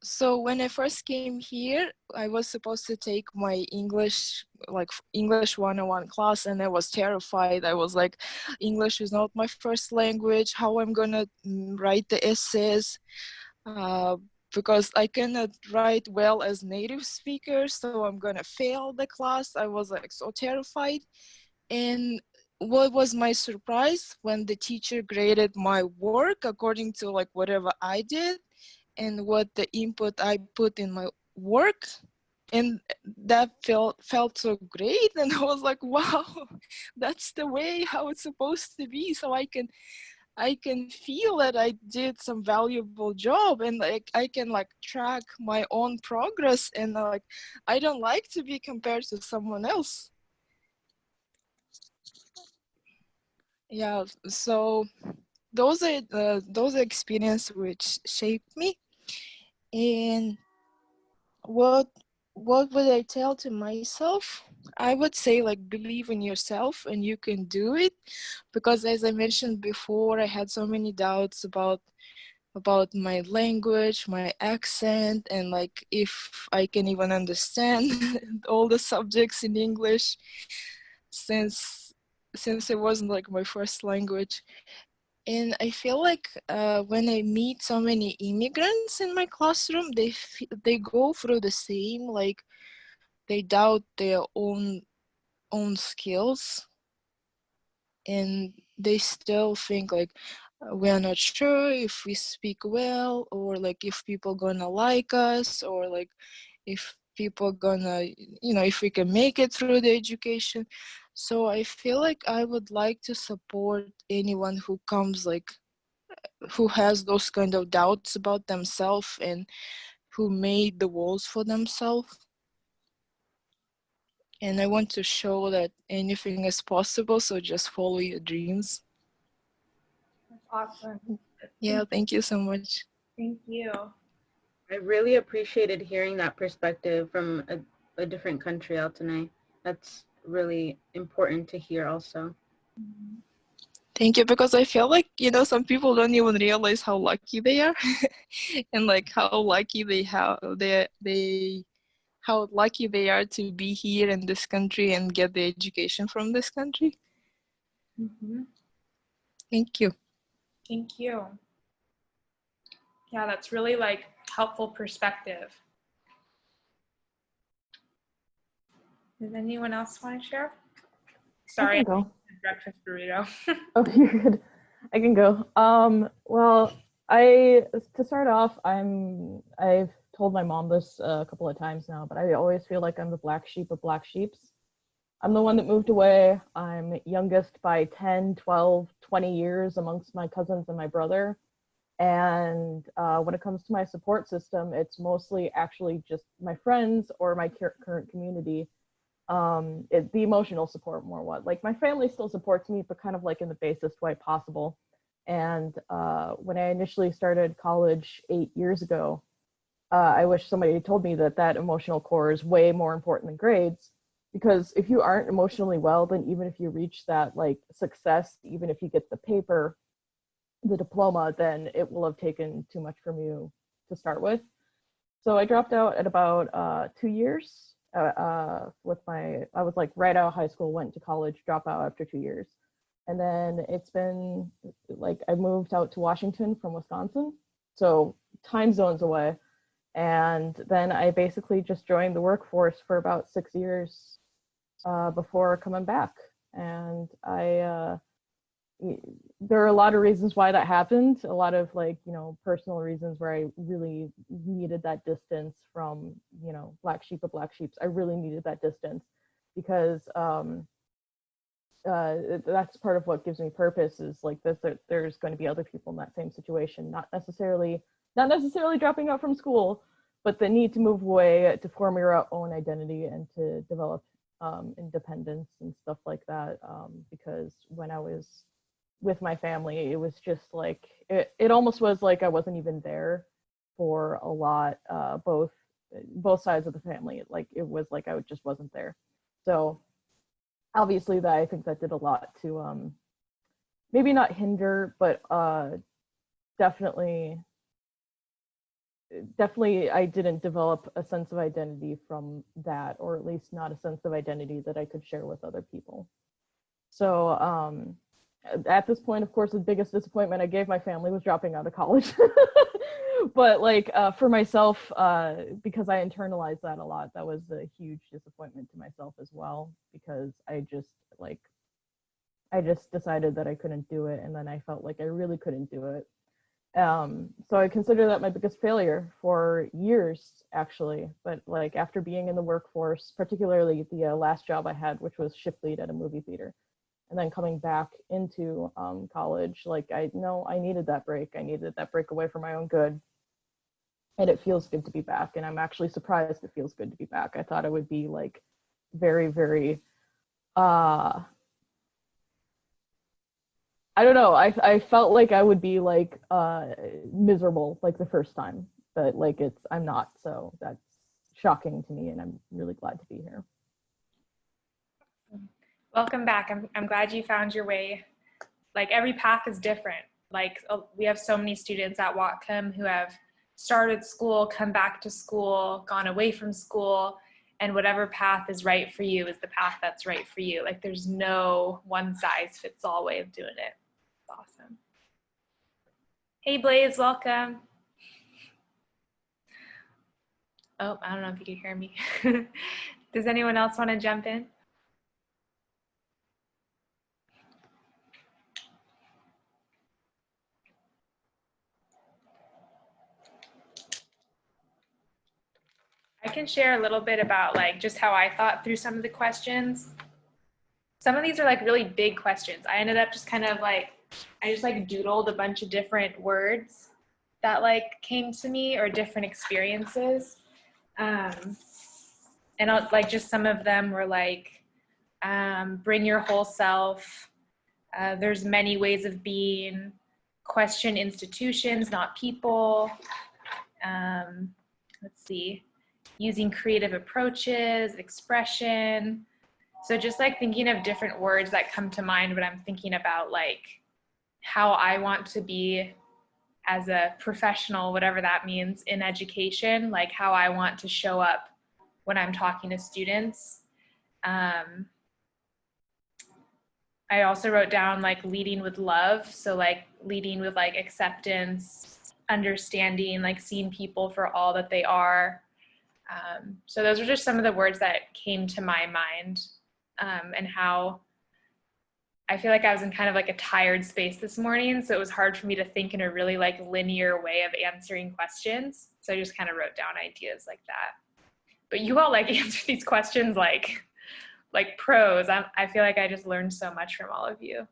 So when I first came here, I was supposed to take my English 101 class, and I was terrified. I was like, English is not my first language. How I'm gonna write the essays? Because I cannot write well as native speaker, so I'm gonna fail the class. I was like so terrified. And what was my surprise when the teacher graded my work according to like whatever I did, and what the input I put in my work. And that felt so great. And I was like, wow, that's the way how it's supposed to be. So I can feel that I did some valuable job, and like I can like track my own progress, and like I don't like to be compared to someone else. Yeah, so those are experiences which shaped me. And what would I tell to myself? I would say like believe in yourself and you can do it, because as I mentioned before, I had so many doubts about my language, my accent, and like if I can even understand all the subjects in English, since it wasn't like my first language. And I feel like when I meet so many immigrants in my classroom, they go through the same, like they doubt their own skills, and they still think like we are not sure if we speak well, or like if people gonna like us, or like if people gonna, if we can make it through the education. So I feel like I would like to support anyone who comes, like who has those kind of doubts about themselves and who made the walls for themselves. And I want to show that anything is possible, so just follow your dreams. That's awesome. Yeah, thank you so much. Thank you. I really appreciated hearing that perspective from a different country, Altanay. That's really important to hear also. Thank you, because I feel like, some people don't even realize how lucky they are and like how lucky how lucky they are to be here in this country and get the education from this country. Mm-hmm. Thank you. Thank you. Yeah, that's really like helpful perspective. Does anyone else want to share? Sorry, I can go. breakfast burrito. Oh, you're good. I can go. Well, to start off, I've told my mom this a couple of times now, but I always feel like I'm the black sheep of black sheeps. I'm the one that moved away. I'm youngest by 10, 12, 20 years amongst my cousins and my brother. And when it comes to my support system, it's mostly actually just my friends or my current community. The emotional support more what. Like my family still supports me, but kind of like in the basest way possible. And when I initially started college 8 years ago, I wish somebody had told me that emotional core is way more important than grades. Because if you aren't emotionally well, then even if you reach that like success, even if you get the paper, the diploma, then it will have taken too much from you to start with. So I dropped out at about 2 years. I was like right out of high school, went to college, drop out after 2 years. And then it's been like I moved out to Washington from Wisconsin, so time zones away. And then I basically just joined the workforce for about 6 years before coming back. And there are a lot of reasons why that happened. A lot of personal reasons where I really needed that distance from, black sheep of black sheeps. I really needed that distance because that's part of what gives me purpose is like this, there's going to be other people in that same situation, not necessarily dropping out from school, but the need to move away to form your own identity and to develop independence and stuff like that. Because when I was with my family, it was just like it almost was like I wasn't even there for a lot, both sides of the family. Like it was like I just wasn't there. So obviously I think that did a lot to maybe not hinder, but definitely I didn't develop a sense of identity from that, or at least not a sense of identity that I could share with other people. So at this point, of course, the biggest disappointment I gave my family was dropping out of college. But like for myself, because I internalized that a lot, that was a huge disappointment to myself as well, because I just decided that I couldn't do it, and then I felt like I really couldn't do it. So I consider that my biggest failure for years, actually. But like after being in the workforce, particularly the last job I had, which was shift lead at a movie theater, and then coming back into college, like I know I needed that break. I needed that break away for my own good. And it feels good to be back. And I'm actually surprised it feels good to be back. I thought it would be like very, very, I don't know. I felt like I would be like miserable like the first time, but like I'm not. So that's shocking to me, and I'm really glad to be here. Welcome back. I'm glad you found your way. Like every path is different. Like we have so many students at Whatcom who have started school, come back to school, gone away from school, and whatever path is right for you is the path that's right for you. Like there's no one size fits all way of doing it. It's awesome. Hey Blaze, welcome. Oh, I don't know if you can hear me. Does anyone else want to jump in? I can share a little bit about like just how I thought through some of the questions. Some of these are like really big questions. I ended up just kind of like, I just like doodled a bunch of different words that like came to me or different experiences. And like just some of them were like, bring your whole self. There's many ways of being. Question institutions, not people. Let's see. Using creative approaches, expression. So just like thinking of different words that come to mind when I'm thinking about like how I want to be as a professional, whatever that means in education, like how I want to show up when I'm talking to students. I also wrote down like leading with love. So like leading with like acceptance, understanding, like seeing people for all that they are. So those were just some of the words that came to my mind, and how I feel like I was in kind of like a tired space this morning. So it was hard for me to think in a really like linear way of answering questions. So I just kind of wrote down ideas like that. But you all like answer these questions like pros. I feel like I just learned so much from all of you.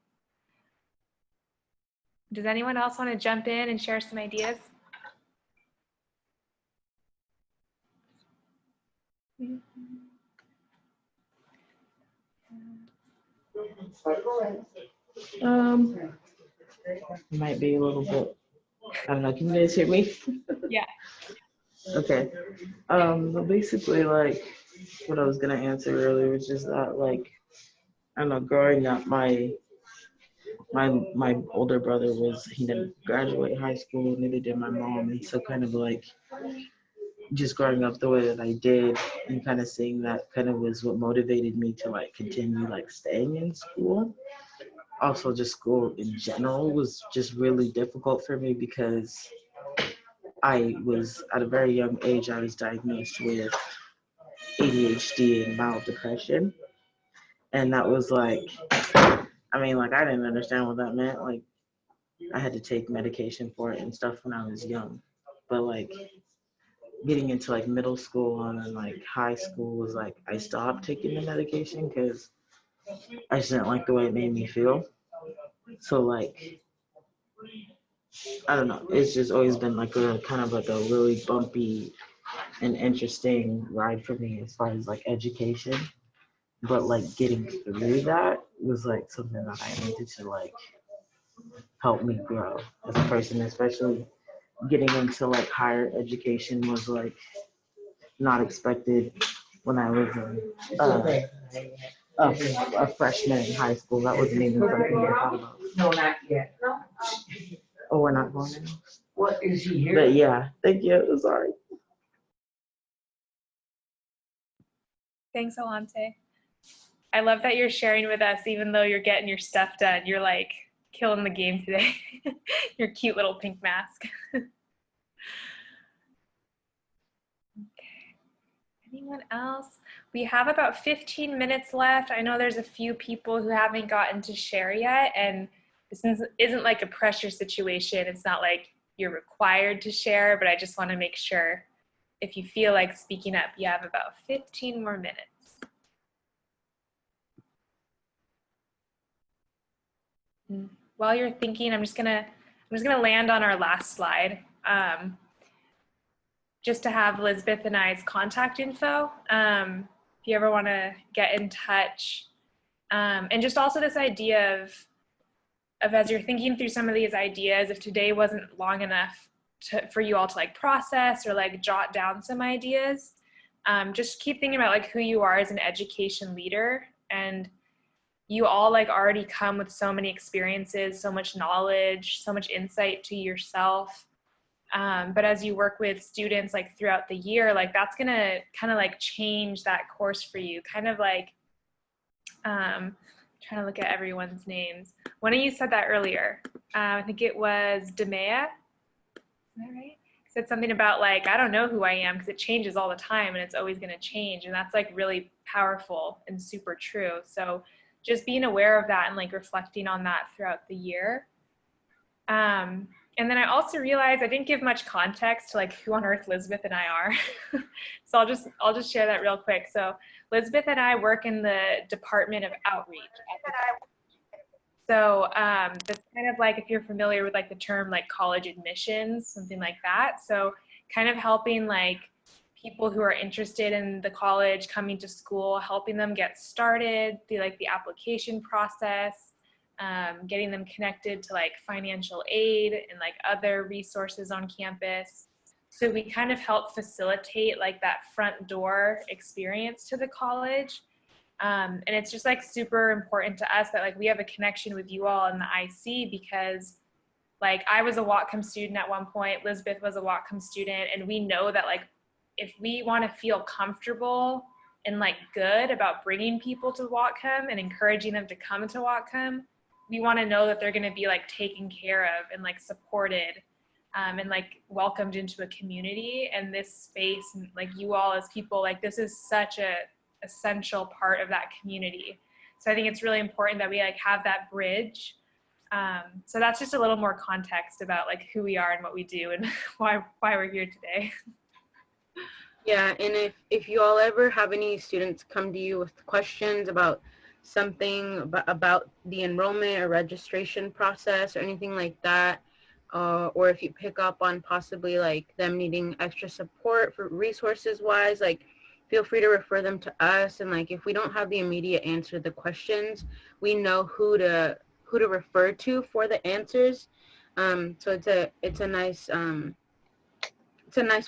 Does anyone else want to jump in and share some ideas? Might be a little bit, I don't know, can you guys hear me? Yeah. Okay. But basically like what I was gonna answer earlier was just that like, I don't know, growing up, my older brother he didn't graduate high school, neither did my mom, and so kind of like just growing up the way that I did and kind of seeing that kind of was what motivated me to like continue like staying in school. Also just school in general was just really difficult for me because I was at a very young age, I was diagnosed with ADHD and mild depression. And that was like, I mean, like I didn't understand what that meant. Like I had to take medication for it and stuff when I was young. But like getting into like middle school and then like high school was like I stopped taking the medication because I just didn't like the way it made me feel. So like I don't know, it's just always been like a kind of like a really bumpy and interesting ride for me as far as like education. But like getting through that was like something that I needed to like help me grow as a person, especially getting into like higher education was like not expected when I was a freshman in high school. That wasn't even something I thought about. No, not yet. Oh, we're not going in? What is he here? But yeah, thank you. Sorry. Thanks, Alante. I love that you're sharing with us, even though you're getting your stuff done. You're like killing the game today. Your cute little pink mask. Okay. Anyone else? We have about 15 minutes left. I know there's a few people who haven't gotten to share yet, and this isn't like a pressure situation. It's not like you're required to share, but I just want to make sure if you feel like speaking up, you have about 15 more minutes. While you're thinking, I'm just gonna land on our last slide, just to have Elizabeth and I's contact info. If you ever want to get in touch, and just also this idea of as you're thinking through some of these ideas, if today wasn't long enough for you all to like process or like jot down some ideas, just keep thinking about like who you are as an education leader. And you all like already come with so many experiences, so much knowledge, so much insight to yourself. But as you work with students like throughout the year, like that's gonna kind of like change that course for you. Kind of like, trying to look at everyone's names. One of you said that earlier. I think it was Demea. Is that right? Said something about like, I don't know who I am because it changes all the time and it's always gonna change. And that's like really powerful and super true. So just being aware of that and like reflecting on that throughout the year. And then I also realized I didn't give much context to like who on earth Elizabeth and I are. So I'll just share that real quick. So Elizabeth and I work in the Department of Outreach. So that's kind of like if you're familiar with like the term like college admissions, something like that. So kind of helping like people who are interested in the college coming to school, helping them get started, the application process, getting them connected to like financial aid and like other resources on campus. So we kind of help facilitate like that front door experience to the college. And it's just like super important to us that like we have a connection with you all in the IC, because like I was a Whatcom student at one point, Elizabeth was a Whatcom student, and we know that like if we want to feel comfortable and like good about bringing people to Whatcom and encouraging them to come to Whatcom, we want to know that they're going to be like taken care of and like supported, and like welcomed into a community. And this space, and like you all as people, like this is such a essential part of that community. So I think it's really important that we like have that bridge. So that's just a little more context about like who we are and what we do and why we're here today. Yeah, and if you all ever have any students come to you with questions about something about the enrollment or registration process or anything like that, or if you pick up on possibly like them needing extra support for resources wise, like feel free to refer them to us. And like if we don't have the immediate answer to the questions, we know who to refer to for the answers. So it's a nice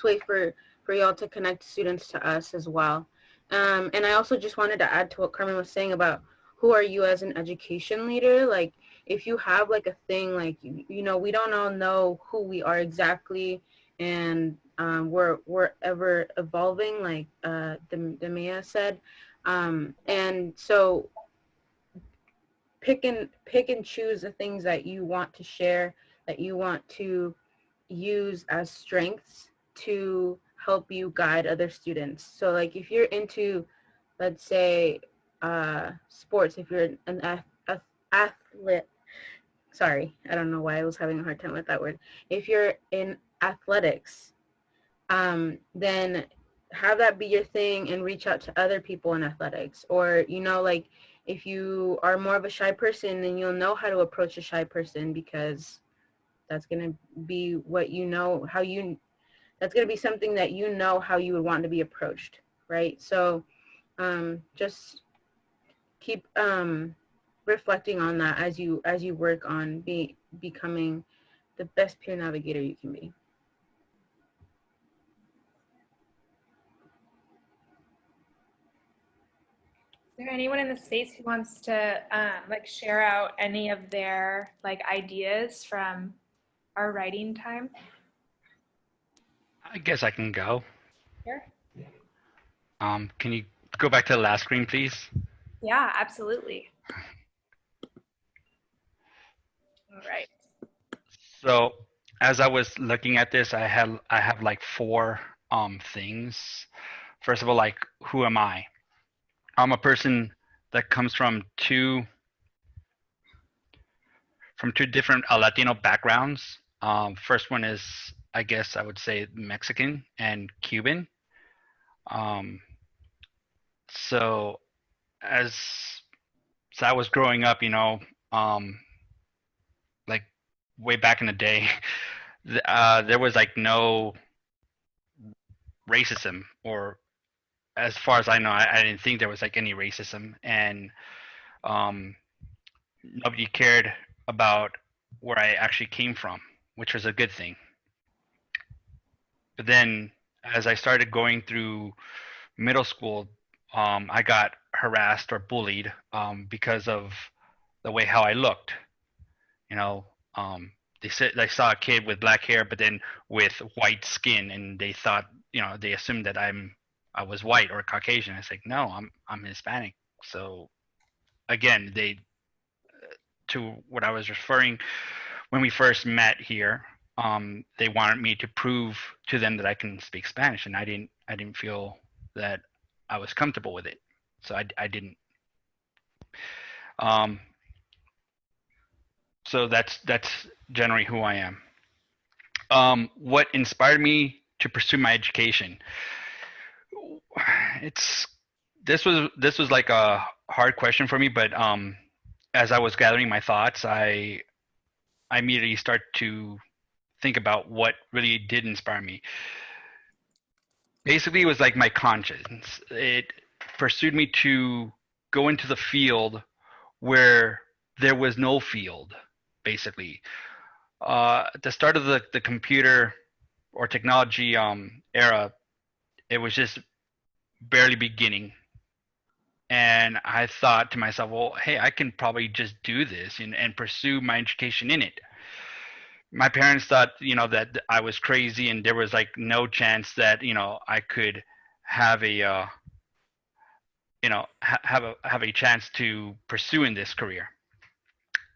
way for y'all to connect students to us as well. And I also just wanted to add to what Carmen was saying about who are you as an education leader. Like if you have like a thing, like, you know, we don't all know who we are exactly, and we're ever evolving, like Demea said. And so pick and choose the things that you want to share, that you want to use as strengths to help you guide other students. So like if you're into, let's say, sports, if you're an athlete, sorry, I don't know why I was having a hard time with that word. If you're in athletics, then have that be your thing and reach out to other people in athletics. Or, you know, like if you are more of a shy person, then you'll know how to approach a shy person, because that's going to be what you know, that's going to be something that you know how you would want to be approached, right? So just keep reflecting on that as you work on becoming the best peer navigator you can be. Is there anyone in the space who wants to like share out any of their like ideas from our writing time? I guess I can go. Sure. Can you go back to the last screen, please? Yeah, absolutely. All right. So as I was looking at this, I have like 4 things. First of all, like, who am I? I'm a person that comes from two different Latino backgrounds. First one is, I guess I would say, Mexican and Cuban. Um, so as I was growing up, um, like way back in the day, there was like no racism, or as far as I know, I didn't think there was like any racism, and um, nobody cared about where I actually came from, which was a good thing. But then as I started going through middle school, I got harassed or bullied because of the way how I looked. You know, they said they saw a kid with black hair, but then with white skin, and they thought, they assumed that I was white or Caucasian. It's like, no, I'm Hispanic. So again, to what I was referring when we first met here, they wanted me to prove to them that I can speak Spanish, and I didn't feel that I was comfortable with it, so I didn't. Um, so that's generally who I am. What inspired me to pursue my education? This was like a hard question for me, but as I was gathering my thoughts, I immediately start to think about what really did inspire me. Basically, it was like my conscience. It pursued me to go into the field where there was no field, basically. At the start of the computer or technology era, it was just barely beginning. And I thought to myself, well, hey, I can probably just do this and pursue my education in it. My parents thought, that I was crazy, and there was like no chance that, I could have a, have a chance to pursue in this career.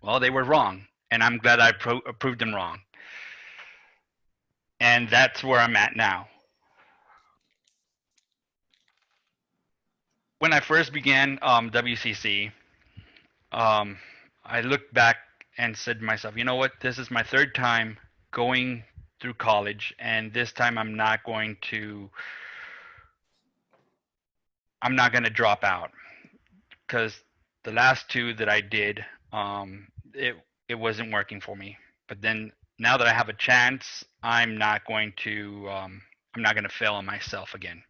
Well, they were wrong, and I'm glad I proved them wrong. And that's where I'm at now. When I first began WCC, I looked back and said to myself, you know what? This is my third time going through college, and this time I'm not going to drop out, because the last two that I did, it wasn't working for me. But then now that I have a chance, I'm not going to fail on myself again.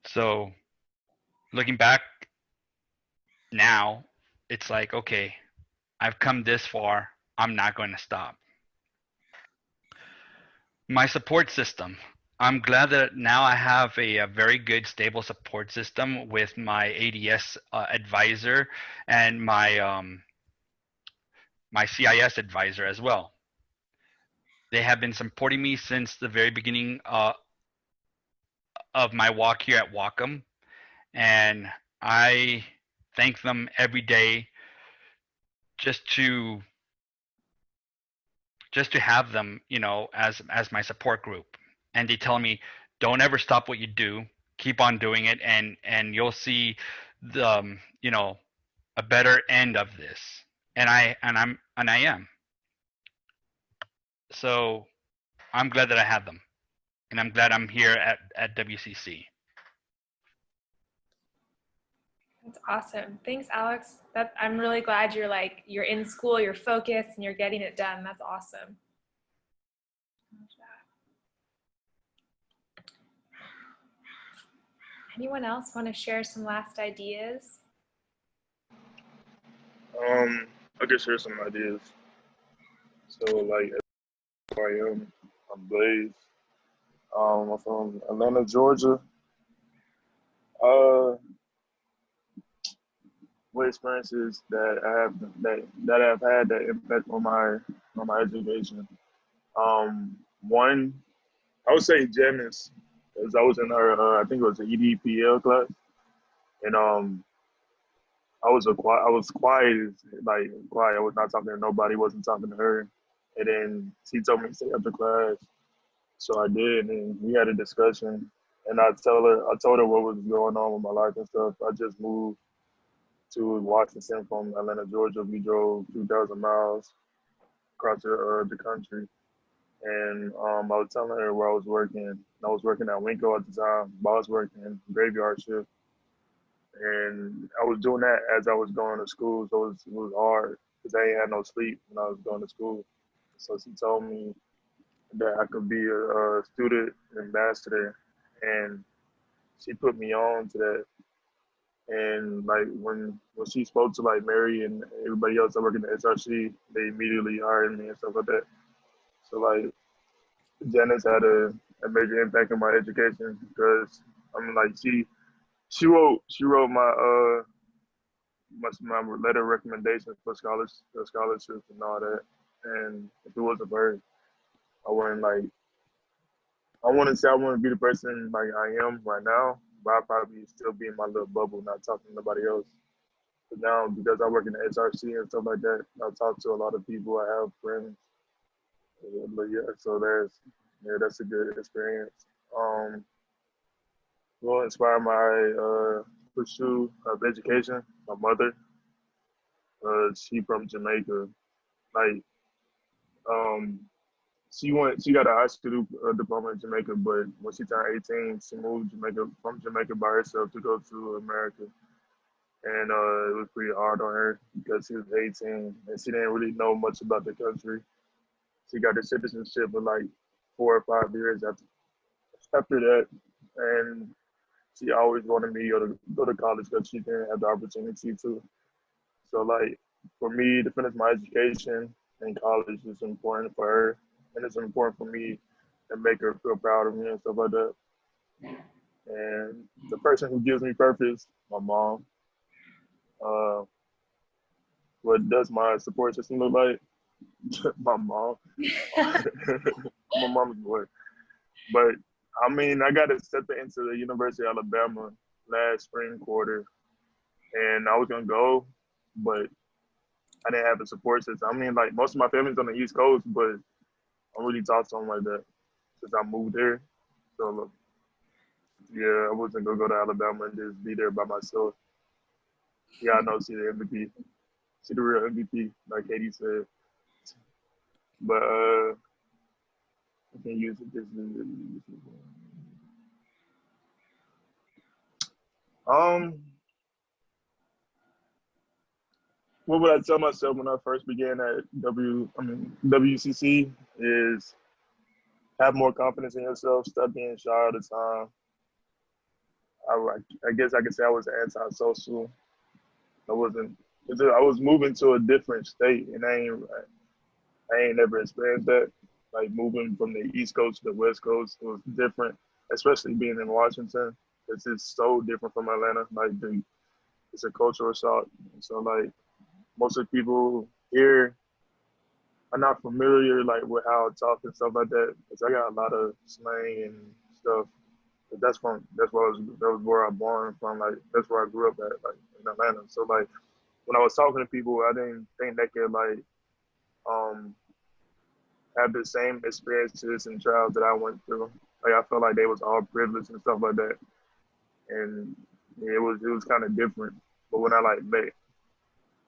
So looking back now, it's like, okay, I've come this far. I'm not going to stop. My support system. I'm glad that now I have a very good, stable support system with my ADS advisor and my my CIS advisor as well. They have been supporting me since the very beginning of my walk here at Whatcom, and I thank them every day just to have them, as my support group. And they tell me, don't ever stop what you do, keep on doing it, and you'll see the a better end of this. And I am. So I'm glad that I have them, and I'm glad I'm here at WCC. That's awesome. Thanks, Alex. I'm really glad you're in school, you're focused, and you're getting it done. That's awesome. Anyone else want to share some last ideas? I could share some ideas. So, like, who I am, I'm Blaze. I'm from Atlanta, Georgia. What experiences that I have that I've had that impact on my education? One, I would say Janice, because I was in her, I think it was an EDPL class, and I was quiet, like quiet. I was not talking to nobody. Wasn't talking to her, and then she told me to stay after class, so I did, and we had a discussion. And I told her what was going on with my life and stuff. I just moved to Washington from Atlanta, Georgia. We drove 2,000 miles, across the country. And I was telling her where I was working. I was working at Winco at the time, but I was working graveyard shift. And I was doing that as I was going to school, so it was hard because I ain't had no sleep when I was going to school. So she told me that I could be a student ambassador, and she put me on to that. And like when she spoke to like Mary and everybody else that work in the SRC, they immediately hired me and stuff like that. So like Janice had a major impact on my education because I mean like she wrote my letter of recommendation for scholarships and all that. And if it wasn't for her, I wouldn't like I wouldn't say I want to be the person like I am right now, but I'd probably still be in my little bubble, not talking to nobody else. But now because I work in the SRC and stuff like that, I talk to a lot of people. I have friends. But yeah, so that's a good experience. Um, will inspire my pursuit of education. My mother, she from Jamaica. Like, um, she got a high school diploma in Jamaica, but when she turned 18, she moved from Jamaica by herself to go to America. And it was pretty hard on her because she was 18 and she didn't really know much about the country. She got the citizenship in like 4 or 5 years after that, and she always wanted me to go to college because she didn't have the opportunity to. So like for me to finish my education in college is important for her, and it's important for me to make her feel proud of me and stuff like that. And the person who gives me purpose, my mom. Uh, what does my support system look like? My mom. My mom's boy. But I mean, I got accepted into the University of Alabama last spring quarter, and I was gonna go, but I didn't have a support system. I mean, like most of my family's on the East Coast, but I don't really talk to them like that since I moved there. So look, yeah, I wasn't gonna go to Alabama and just be there by myself. Yeah, I know, see the MVP, see the real MVP, like Katie said. But I can use it. Um, what would I tell myself when I first began at WCC is have more confidence in yourself, stop being shy all the time. I guess I could say I was antisocial. I wasn't, cause I was moving to a different state and I ain't never experienced that. Like moving from the East Coast to the West Coast was different, especially being in Washington. It's just so different from Atlanta. Like it's a cultural shock. So like most of the people here are not familiar like with how I talk and stuff like that. Cause I got a lot of slang and stuff. But that was where I born from. Like that's where I grew up at, like in Atlanta. So like when I was talking to people, I didn't think they could like have the same experiences and trials that I went through. Like I felt like they was all privileged and stuff like that. And yeah, it was kind of different. But when I met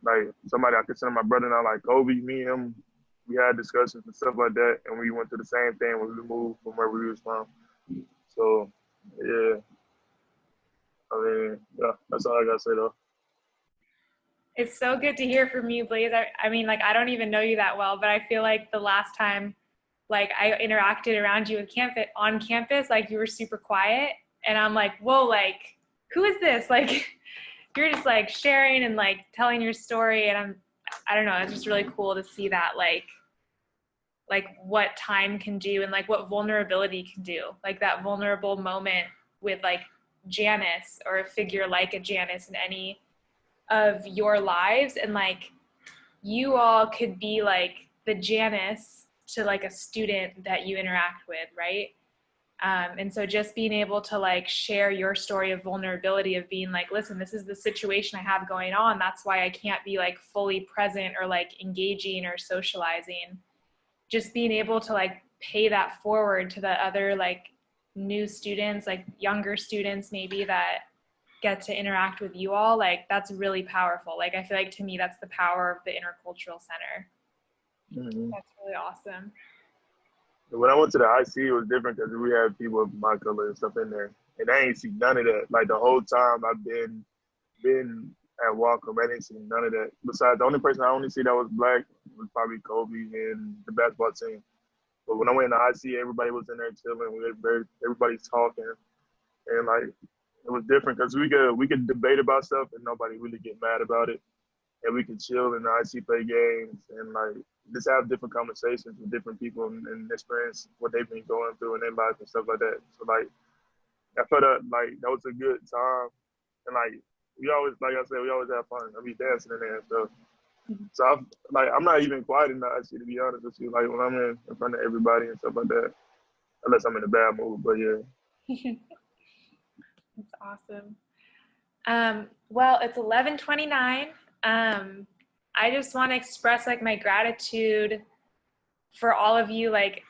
like somebody I consider my brother now, like Kobe, me and him, we had discussions and stuff like that, and we went through the same thing when we moved from where we was from. So yeah, I mean, yeah, that's all I gotta say though. It's so good to hear from you, Blaze. I mean, like, I don't even know you that well, but I feel like the last time, like, I interacted around you on campus, like, you were super quiet. And I'm like, whoa, like, who is this? Like, you're just, like, sharing and, like, telling your story. And I don't know, it's just really cool to see that, like what time can do and, like, what vulnerability can do. Like, that vulnerable moment with, like, Janice or a figure like a Janice in any of your lives, and like you all could be like the Janice to like a student that you interact with, right? And so just being able to like share your story of vulnerability, of being like, listen, this is the situation I have going on, that's why I can't be like fully present or like engaging or socializing. Just being able to like pay that forward to the other like new students, like younger students maybe that get to interact with you all, like that's really powerful. Like I feel like to me that's the power of the Intercultural Center. Mhm. That's really awesome. When I went to the IC, it was different because we had people of my color and stuff in there, and I ain't see none of that. Like the whole time I've been at Walcom, I didn't see none of that. Besides, the only person I only see that was black was probably Kobe and the basketball team. But when I went in the IC, everybody was in there chilling. Everybody's talking, and like it was different because we could debate about stuff and nobody really get mad about it, and we could chill in the IC, play games, and like just have different conversations with different people and experience what they've been going through in their life and stuff like that. So like I felt like that was a good time, and like we always, like I said, we always have fun. I be dancing in there and stuff. So I'm not even quiet in the IC, to be honest with you. Like when I'm in front of everybody and stuff like that, unless I'm in a bad mood. But yeah. That's awesome. Well, it's 11:29. I just want to express like my gratitude for all of you. Like,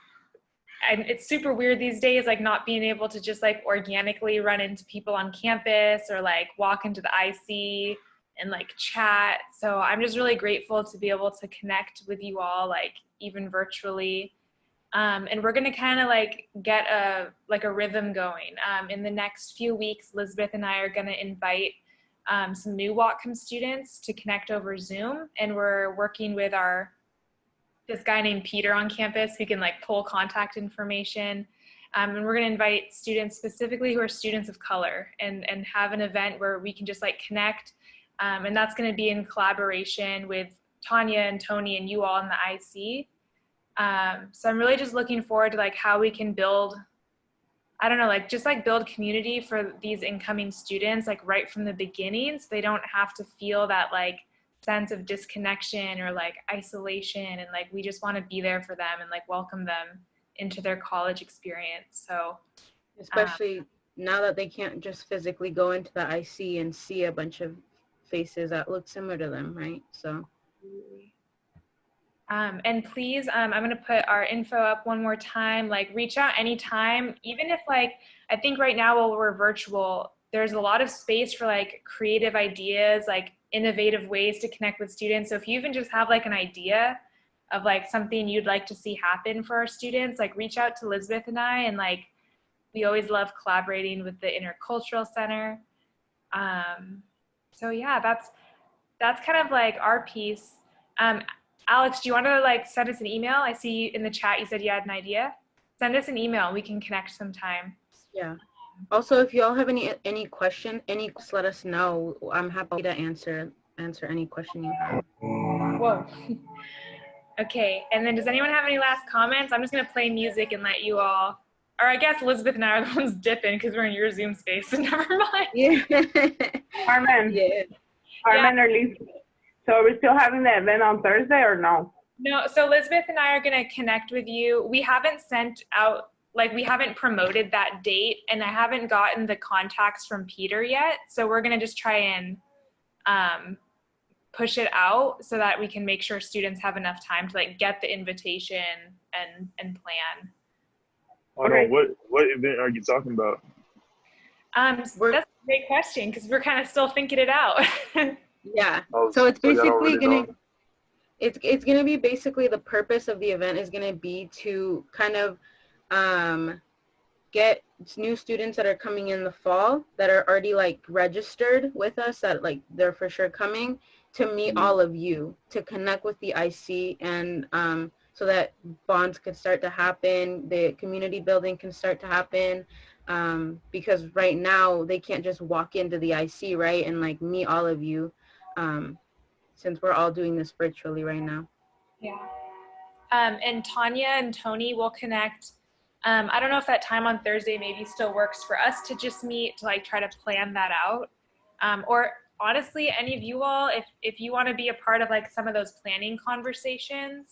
and it's super weird these days, like not being able to just like organically run into people on campus or like walk into the IC and like chat. So I'm just really grateful to be able to connect with you all, like even virtually. And we're gonna kind of like get a rhythm going. In the next few weeks, Elizabeth and I are gonna invite some new Whatcom students to connect over Zoom, and we're working with this guy named Peter on campus who can like pull contact information. And we're gonna invite students specifically who are students of color and have an event where we can just like connect. And that's gonna be in collaboration with Tanya and Tony and you all in the IC. So I'm really just looking forward to like how we can build, I don't know, like just like build community for these incoming students, like right from the beginning, so they don't have to feel that like sense of disconnection or like isolation, and like we just want to be there for them and like welcome them into their college experience. So especially now that they can't just physically go into the IC and see a bunch of faces that look similar to them, right? So and please, I'm going to put our info up one more time, like reach out anytime, even if like, I think right now while we're virtual, there's a lot of space for like creative ideas, like innovative ways to connect with students. So if you even just have like an idea of like something you'd like to see happen for our students, like reach out to Elizabeth and I, and like, we always love collaborating with the Intercultural Center. So yeah, that's kind of like our piece. Alex, do you want to like send us an email? I see in the chat you said you had an idea. Send us an email. We can connect sometime. Yeah. Also, if you all have any question, let us know. I'm happy to answer any question you have. Whoa. Okay. And then does anyone have any last comments? I'm just gonna play music and let you all. Or I guess Elizabeth and I are the ones dipping because we're in your Zoom space. So never mind. Yeah. Carmen. Yeah. Carmen or Lisa. So are we still having the event on Thursday or no? No, so Elizabeth and I are going to connect with you. We haven't sent out, like we haven't promoted that date, and I haven't gotten the contacts from Peter yet. So we're going to just try and push it out so that we can make sure students have enough time to like get the invitation and plan. Hold on, what event are you talking about? That's a great question because we're kind of still thinking it out. Yeah. So it's basically it's gonna be basically the purpose of the event is gonna be to kind of get new students that are coming in the fall that are already like registered with us, that like they're for sure coming, to meet all of you, to connect with the IC, and so that bonds could start to happen, the community building can start to happen. Because right now they can't just walk into the IC, right, and like meet all of you. Since we're all doing this virtually right now. Yeah. And Tanya and Tony will connect. I don't know if that time on Thursday maybe still works for us to just meet to like try to plan that out. Or honestly, any of you all, if you want to be a part of like some of those planning conversations,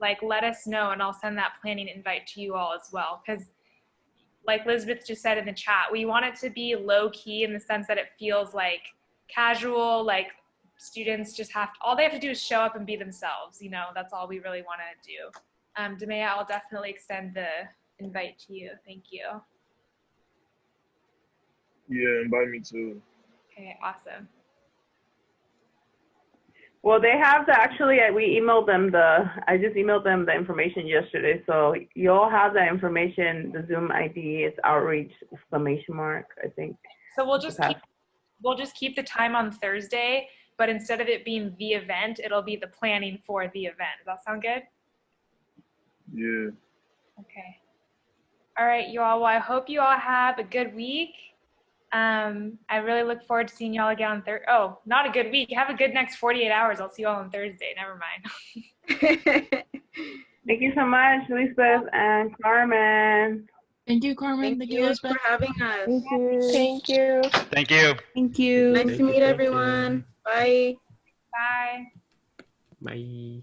like let us know and I'll send that planning invite to you all as well. Because like Elizabeth just said in the chat, we want it to be low key in the sense that it feels like casual, like students just all they have to do is show up and be themselves. You know, that's all we really want to do. Demea, I'll definitely extend the invite to you. Thank you. Yeah, invite me too. Okay, awesome. Well, they have we emailed them I just emailed them the information yesterday. So you'll have that information. The Zoom ID is outreach ! I think. So we'll just keep the time on Thursday, but instead of it being the event, it'll be the planning for the event. Does that sound good? Yeah. Okay. All right, you all. Well, I hope you all have a good week. I really look forward to seeing y'all again on Thursday. Oh, not a good week. Have a good next 48 hours. I'll see you all on Thursday. Never mind. Thank you so much, Lisbeth and Carmen. Thank you, Carmen. Thank you, Elizabeth. for having us. Thank you. Thank you. Thank you. Nice to meet everyone. Bye. Bye. Bye.